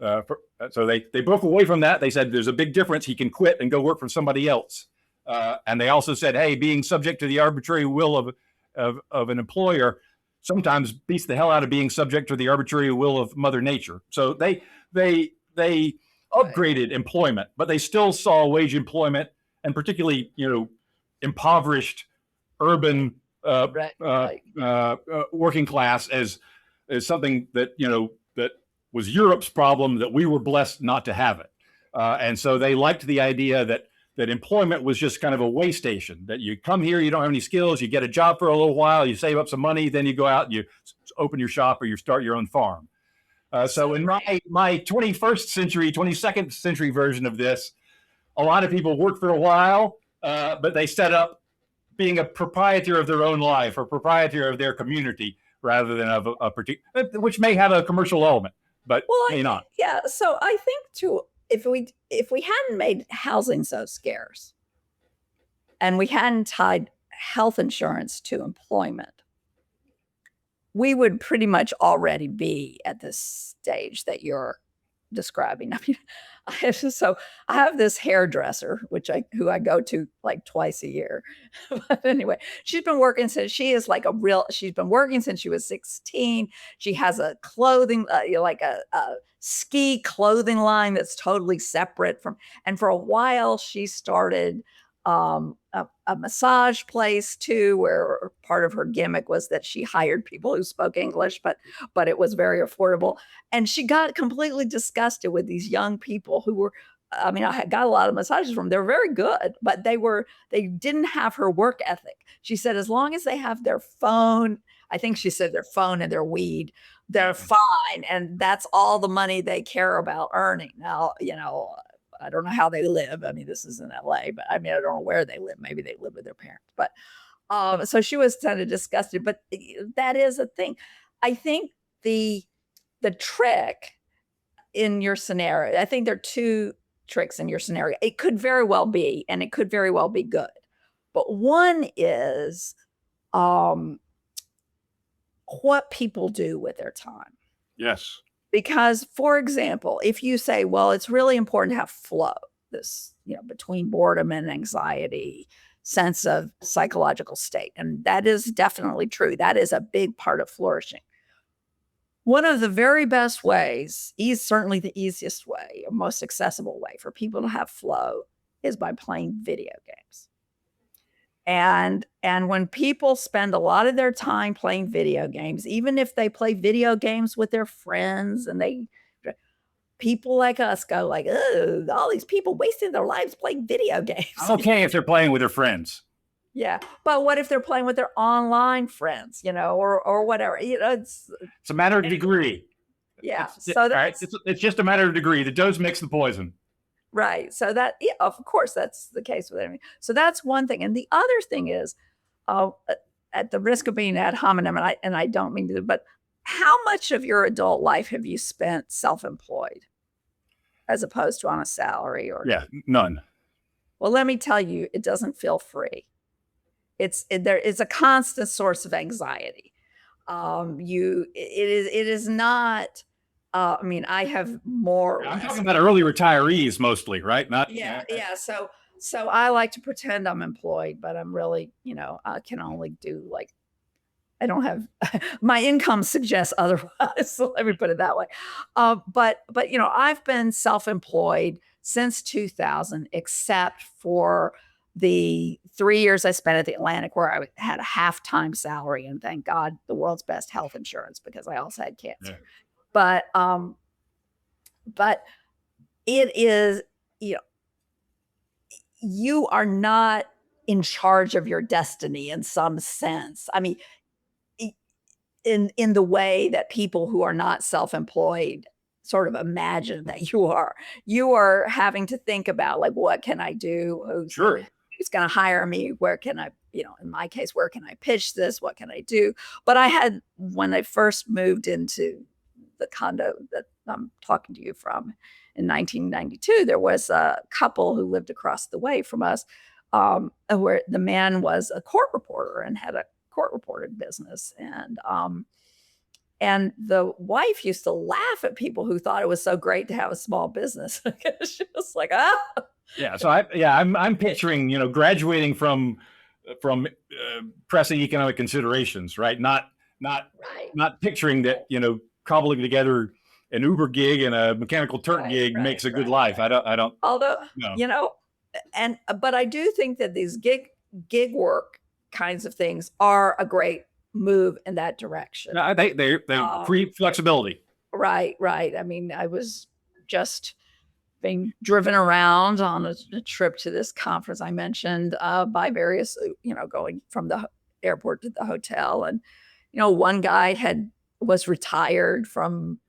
So they broke away from that. They said there's a big difference. He can quit and go work for somebody else. And they also said, hey, being subject to the arbitrary will of an employer sometimes beats the hell out of being subject to the arbitrary will of Mother Nature. So they upgraded employment, but they still saw wage employment, and particularly impoverished urban working class as something that that was Europe's problem, that we were blessed not to have it. And so they liked the idea that employment was just kind of a way station, that you come here, you don't have any skills, you get a job for a little while, you save up some money, then you go out and you open your shop or you start your own farm. So in my 21st century, 22nd century version of this, a lot of people work for a while, but they set up being a proprietor of their own life or proprietor of their community rather than of a particular, which may have a commercial element, but may not. Yeah. So I think too, if we hadn't made housing so scarce and we hadn't tied health insurance to employment, we would pretty much already be at this stage that you're describing. I mean, I have this hairdresser, who I go to like twice a year. But anyway, she's been working since she's been working since she was 16. She has a clothing, like a ski clothing line that's totally separate from, and for a while she started a massage place too, where part of her gimmick was that she hired people who spoke English, but it was very affordable. And she got completely disgusted with these young people who were, I mean, I had got a lot of massages from them. They were very good, but they didn't have her work ethic. She said, as long as they have their phone, I think she said their phone and their weed, they're fine. And that's all the money they care about earning. Now, I don't know how they live. I mean, this is in LA, but I mean, I don't know where they live. Maybe they live with their parents. But so she was kind of disgusted. But that is a thing. I think the trick in your scenario, I think there are two tricks in your scenario. It could very well be, and it could very well be good. But one is what people do with their time. Yes. Because, for example, if you say, well, it's really important to have flow, this, between boredom and anxiety, sense of psychological state. And that is definitely true. That is a big part of flourishing. One of the very best ways, certainly the easiest way, or most accessible way for people to have flow is by playing video games. And when people spend a lot of their time playing video games, even if they play video games with their friends, and people like us go like, oh, all these people wasting their lives playing video games. Okay, if they're playing with their friends. Yeah, but what if they're playing with their online friends, or whatever? It's a matter of degree. Yeah, it's just a matter of degree. The dose makes the poison. Right. So that, of course, that's the case with everything. So that's one thing. And the other thing is, at the risk of being ad hominem, and I don't mean to, but how much of your adult life have you spent self-employed as opposed to on a salary? Yeah, none. Well, let me tell you, it doesn't feel free. It's a constant source of anxiety. It is not. I mean, I have more. I'm talking about early retirees mostly, right? Yeah. So I like to pretend I'm employed, but I'm really, I can only do I don't have my income suggests otherwise. So let me put it that way. But I've been self-employed since 2000, except for the 3 years I spent at the Atlantic, where I had a half-time salary, and thank God, the world's best health insurance, because I also had cancer. Yeah. But it is, you are not in charge of your destiny in some sense. I mean, in the way that people who are not self-employed sort of imagine that you are having to think about, like, what can I do? Who's going to hire me? Where can I, in my case, where can I pitch this? What can I do? But when I first moved into the condo that I'm talking to you from in 1992, there was a couple who lived across the way from us, where the man was a court reporter and had a court reporting business. And the wife used to laugh at people who thought it was so great to have a small business. She was like, ah. Yeah. So I'm picturing, graduating from pressing economic considerations, right? Not Right, not picturing that, cobbling together an Uber gig and a mechanical Turk right, gig right, makes a good right, life. right. I don't Although, know. you know, but I do think that these gig work kinds of things are a great move in that direction. No, they Um, create flexibility. right, right. I mean, I was just being driven around on a trip to this conference I mentioned, by various, going from the airport to the hotel. And, one guy was retired from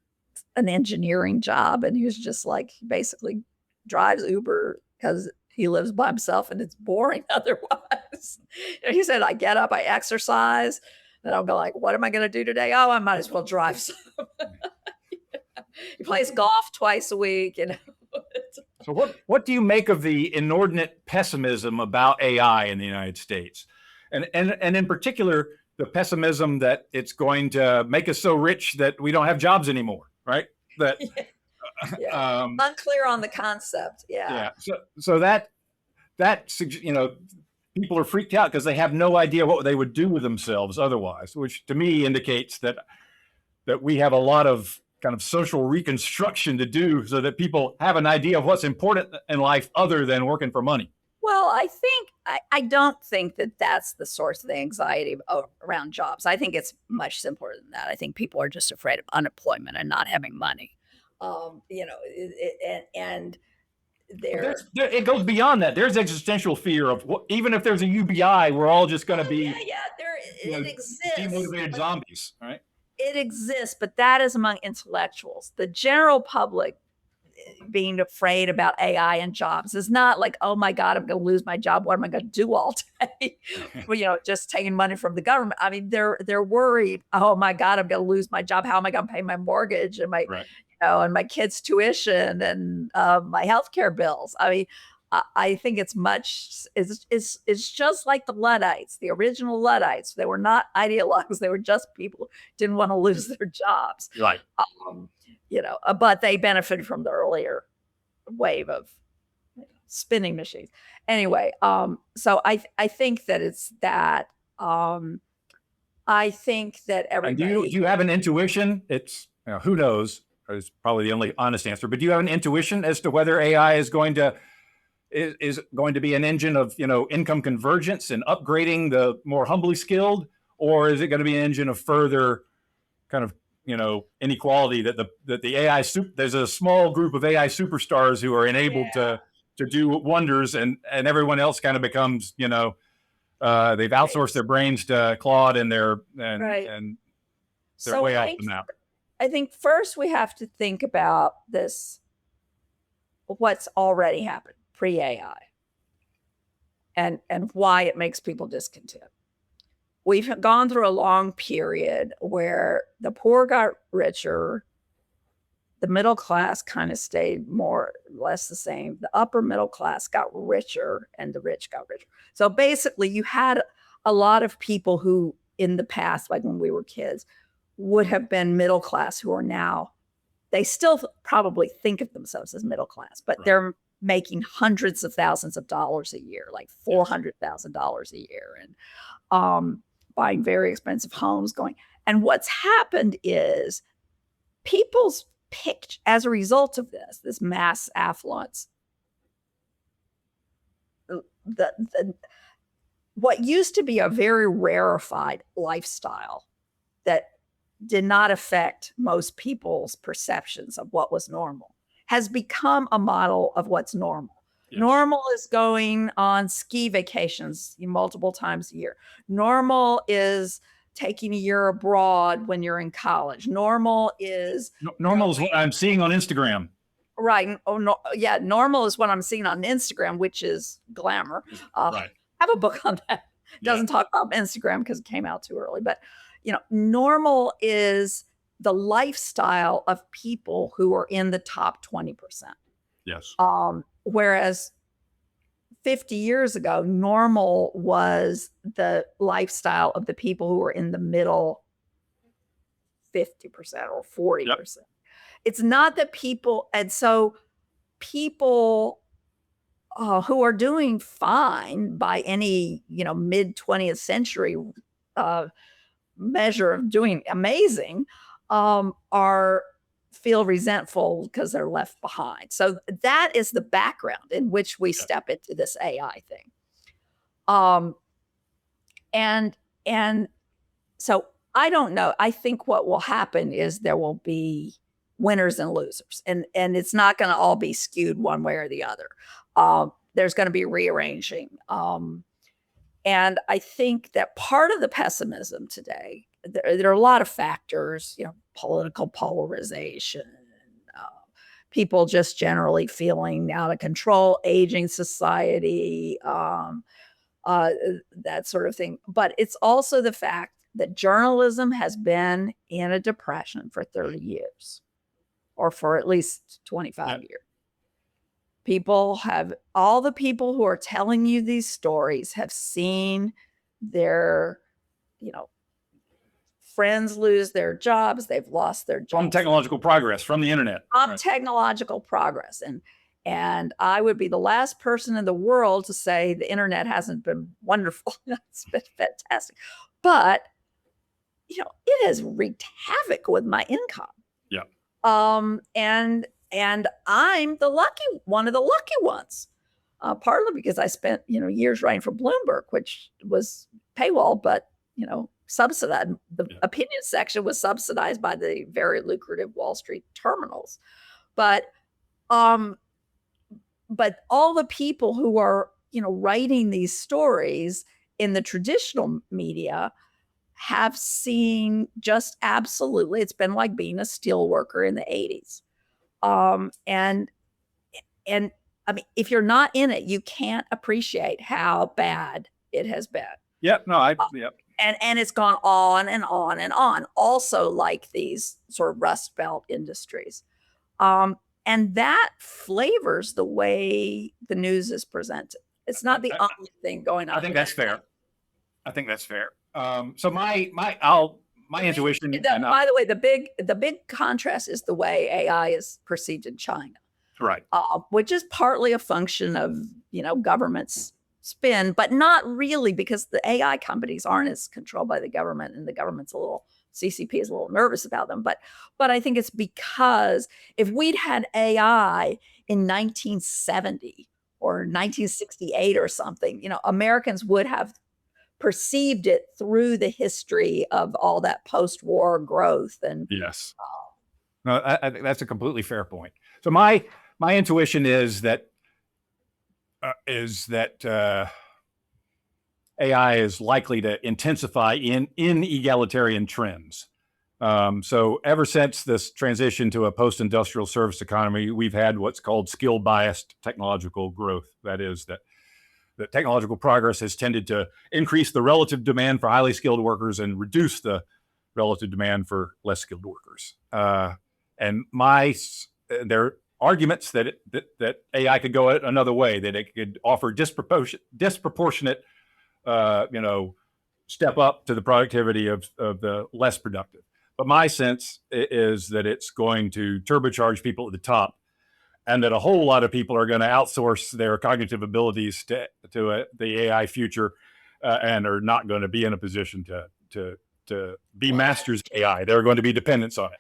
an engineering job, and he was just like, he basically drives Uber because he lives by himself and it's boring otherwise. He said, I get up, I exercise, and I'll go like, what am I going to do today? Oh, I might as well drive some. He plays golf twice a week, So what do you make of the inordinate pessimism about AI in the United States? And in particular, the pessimism that it's going to make us so rich that we don't have jobs anymore, right? That yeah, um, unclear on the concept. Yeah, yeah. So that people are freaked out because they have no idea what they would do with themselves otherwise, which to me indicates that we have a lot of kind of social reconstruction to do so that people have an idea of what's important in life other than working for money. well, I don't think that that's the source of the anxiety around jobs. I think it's much simpler than that. I think people are just afraid of unemployment and not having money. And they're It goes beyond that. There's existential fear of even if there's a UBI, we're all just going to oh yeah, be yeah, it exists, demotivated but zombies, right? it exists, but that is among intellectuals. The general public being afraid about AI and jobs is not like, oh my God, I'm going to lose my job. What am I going to do all day? Well, just taking money from the government. I mean, they're worried. Oh my God, I'm going to lose my job. How am I going to pay my mortgage and Right. and my kids' tuition and my healthcare bills? I mean, I think it's just like the Luddites, the original Luddites. They were not ideologues. They were just people who didn't want to lose their jobs. Right. Um, but they benefited from the earlier wave of spinning machines. Anyway, so I think that it's that. I think that And do everybody. you have an intuition? It's who knows is probably the only honest answer. But do you have an intuition as to whether AI is going to be an engine of income convergence and upgrading the more humbly skilled, or is it going to be an engine of further kind of inequality that the AI there's a small group of AI superstars who are enabled Yeah. to do wonders, and everyone else kind of becomes they've outsourced their brains to Claude and their Right. and they're So way out of the map. I think first we have to think about what's already happened pre-AI and why it makes people discontent. We've gone through a long period where the poor got richer, the middle class kind of stayed more or less the same. The upper middle class got richer and the rich got richer. So basically, you had a lot of people who in the past, like when we were kids, would have been middle class who are now, they still probably think of themselves as middle class, but they're making hundreds of thousands of dollars a year, like $400,000 a year, and buying very expensive homes and what's happened is people's picked as a result of this mass affluence, what used to be a very rarefied lifestyle that did not affect most people's perceptions of what was normal has become a model of what's normal. Yes. Normal is going on ski vacations multiple times a year. Normal is taking a year abroad when you're in college. Normal is what I'm seeing on Instagram. Right. Oh no. Yeah. Normal is what I'm seeing on Instagram, which is glamour. Right. I have a book on that. Doesn't talk about Instagram because it came out too early. But normal is the lifestyle of people who are in the top 20%. Yes. Whereas 50 years ago, normal was the lifestyle of the people who were in the middle 50% or 40%. Yep. It's not that people, and so people who are doing fine by any, mid 20th century measure of doing amazing, are feel resentful because they're left behind. So that is the background in which we step into this AI thing. And so I don't know. I think what will happen is there will be winners and losers, and it's not going to all be skewed one way or the other. There's going to be rearranging. And I think that part of the pessimism today, there are a lot of factors, political polarization, people just generally feeling out of control, aging society, that sort of thing. But it's also the fact that journalism has been in a depression for 30 years, or for at least 25 years. All the people who are telling you these stories have seen their, friends lose their jobs. They've lost their jobs. From technological progress, from the internet. From technological progress. And I would be the last person in the world to say the internet hasn't been wonderful. It's been fantastic. But, it has wreaked havoc with my income. Yeah. And I'm one of the lucky ones, partly because I spent, years writing for Bloomberg, which was paywall, but, subsidized. The opinion section was subsidized by the very lucrative Wall Street terminals. But all the people who are, writing these stories in the traditional media have seen just absolutely, it's been like being a steel worker in the 80s. And I mean, if you're not in it, you can't appreciate how bad it has been. Yep. No, yep. And it's gone on and on and on. Also, like these sort of Rust Belt industries. And that flavors the way the news is presented. It's not the only thing going on. I think that's fair. So my intuition. By the way, the big contrast is the way AI is perceived in China, right? Which is partly a function of government's spin, but not really, because the AI companies aren't as controlled by the government, and the government's CCP is a little nervous about them. But I think it's because if we'd had AI in 1970 or 1968 or something, Americans would have perceived it through the history of all that post-war growth. And yes, no, I think that's a completely fair point. So my intuition is that AI is likely to intensify in egalitarian trends. So ever since this transition to a post-industrial service economy, we've had what's called skill-biased technological growth. That is that technological progress has tended to increase the relative demand for highly skilled workers and reduce the relative demand for less skilled workers. And there are arguments that AI could go another way, that it could offer disproportionate, step up to the productivity of the less productive. But my sense is that it's going to turbocharge people at the top, and that a whole lot of people are going to outsource their cognitive abilities to the AI future, and are not going to be in a position to be masters of AI. They're going to be dependents on it.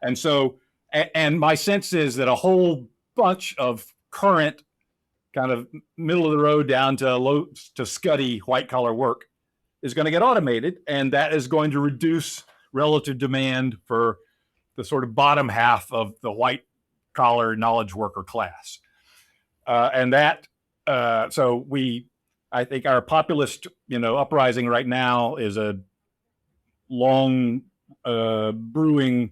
And so, and my sense is that a whole bunch of current kind of middle of the road down to low to scuddy white collar work is going to get automated, and that is going to reduce relative demand for the sort of bottom half of the white collar knowledge worker class. And that, so I think our populist, uprising right now is a long brewing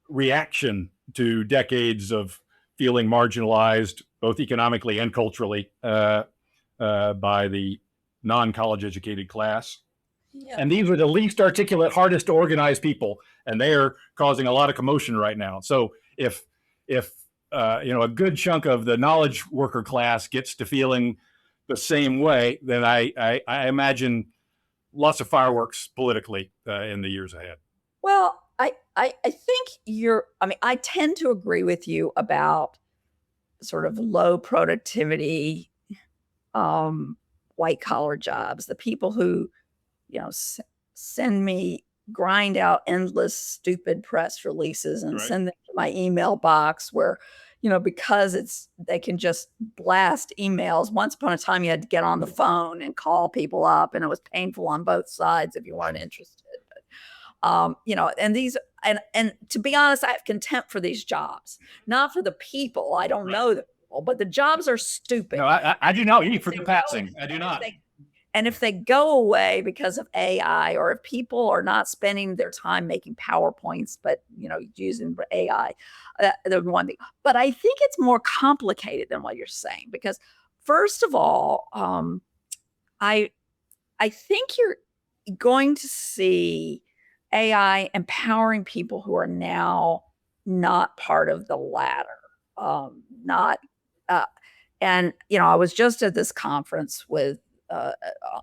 reaction to decades of feeling marginalized, both economically and culturally, by the non-college educated class. Yeah. And these are the least articulate, hardest to organize people, and they are causing a lot of commotion right now. So if a good chunk of the knowledge worker class gets to feeling the same way, then I imagine lots of fireworks politically in the years ahead. Well, I think I tend to agree with you about sort of low productivity, um, white collar jobs, the people who, send me grind out endless stupid press releases and Right. send them to my email box where, because they can just blast emails. Once upon a time, you had to get on the phone and call people up, and it was painful on both sides if you weren't interested. And these and to be honest, I have contempt for these jobs, not for the people. I don't Right. know the people, but the jobs are stupid. No, I do not eat for They the go- passing. I do and if not. and if they go away because of AI, or if people are not spending their time making PowerPoints, but using AI, the one thing. But I think it's more complicated than what you're saying because, first of all, I I think you're going to see AI empowering people who are now not part of the latter. Not, uh, and I was just at this conference with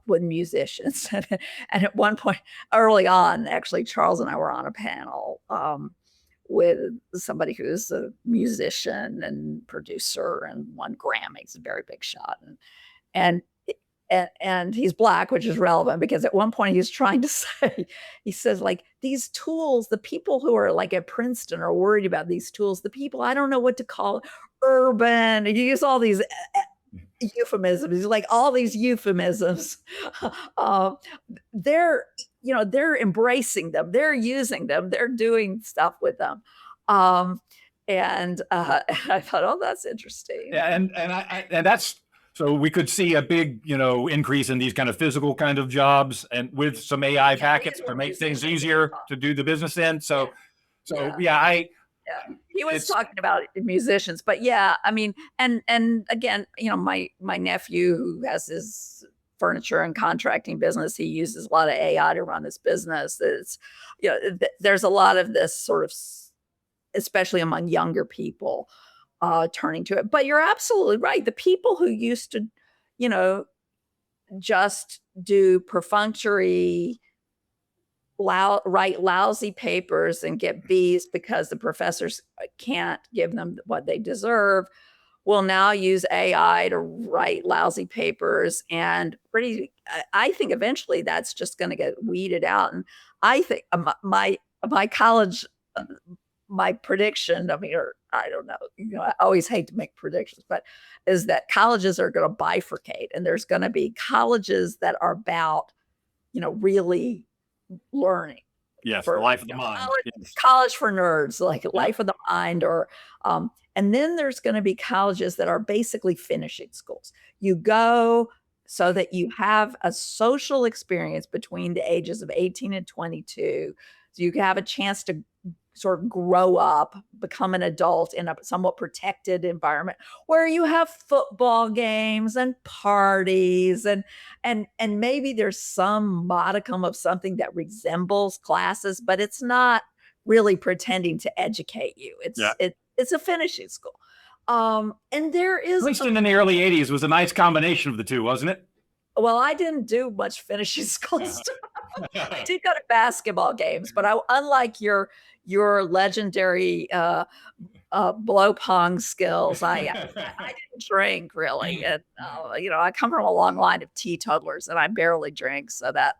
musicians, and at one point early on, actually, Charles and I were on a panel with somebody who's a musician and producer and won Grammys, a very big shot, and and he's black, which is relevant because at one point he's trying to say, he says, like, these tools, the people who are like at Princeton are worried about these tools. The people, I don't know what to call it, urban. You use all these euphemisms. He's like all these euphemisms. uh, they're they're embracing them. They're using them. They're doing stuff with them. Um, and I thought, oh, that's interesting. Yeah, and that's so we could see a big increase in these kind of physical kind of jobs, and with some AI packets to make things easier to do the business in. So He was it's talking about musicians, but yeah, I mean, and again, my nephew who has his furniture and contracting business, he uses a lot of AI to run his business. It's there's a lot of this sort of, especially among younger people, turning to it. But you're absolutely right. The people who used to, you know, just do perfunctory, write lousy papers and get B's because the professors can't give them what they deserve, will now use AI to write lousy papers. And I think eventually that's just going to get weeded out. And I think my college, my prediction, I mean, or I don't know, I always hate to make predictions, but is that colleges are going to bifurcate, and there's going to be colleges that are about, really learning. yes, the life of the mind. College for nerds, like life of the mind, or and then there's going to be colleges that are basically finishing schools. You go so that you have a social experience between the ages of 18 and 22, so you can have a chance to sort of grow up, become an adult in a somewhat protected environment where you have football games and parties, and maybe there's some modicum of something that resembles classes, but it's not really pretending to educate you. It's a finishing school. And there is, at least in the early 80s, was a nice combination of the two, wasn't it? Well, I didn't do much finishing school stuff. I did go to basketball games, but unlike your legendary blow pong skills, I didn't drink really, and I come from a long line of teetotalers, and I barely drink, so that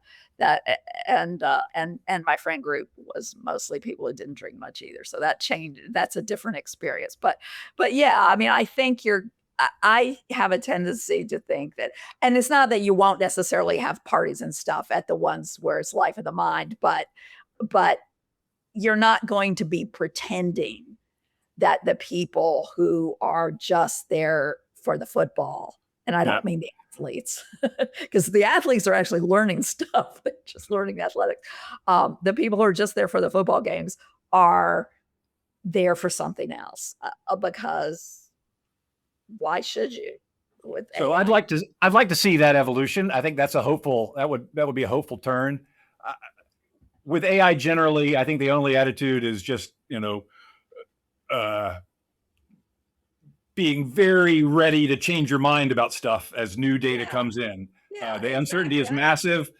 and my friend group was mostly people who didn't drink much either, so that changed. That's a different experience, but yeah, I mean, I think I have a tendency to think that, and it's not that you won't necessarily have parties and stuff at the ones where it's life of the mind, but you're not going to be pretending that the people who are just there for the football, and I don't mean the athletes, because the athletes are actually learning stuff, they're just learning athletics. The people who are just there for the football games are there for something else, because why should you? with So AI. I'd like to see that evolution. I think that would be a hopeful turn. With AI generally, I think the only attitude is just, being very ready to change your mind about stuff as new data Yeah. comes in. Yeah, The uncertainty is exactly. massive.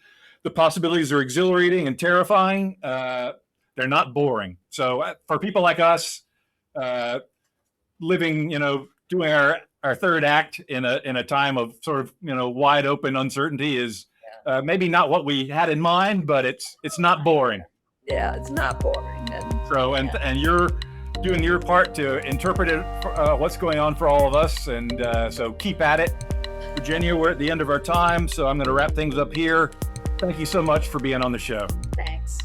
The possibilities are exhilarating and terrifying. They're not boring. So for people like us, living, doing our third act in a time of sort of, wide open uncertainty is maybe not what we had in mind, but it's not boring. Yeah, it's not boring. So, and you're doing your part to interpret it, what's going on for all of us. And so keep at it. Virginia, we're at the end of our time, so I'm going to wrap things up here. Thank you so much for being on the show. Thanks.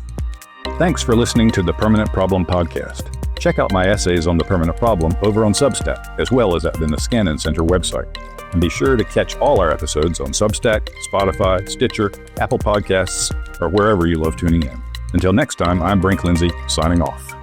Thanks for listening to the Permanent Problem Podcast. Check out my essays on the permanent problem over on Substack, as well as at the Niskanen Center website. And be sure to catch all our episodes on Substack, Spotify, Stitcher, Apple Podcasts, or wherever you love tuning in. Until next time, I'm Brink Lindsey, signing off.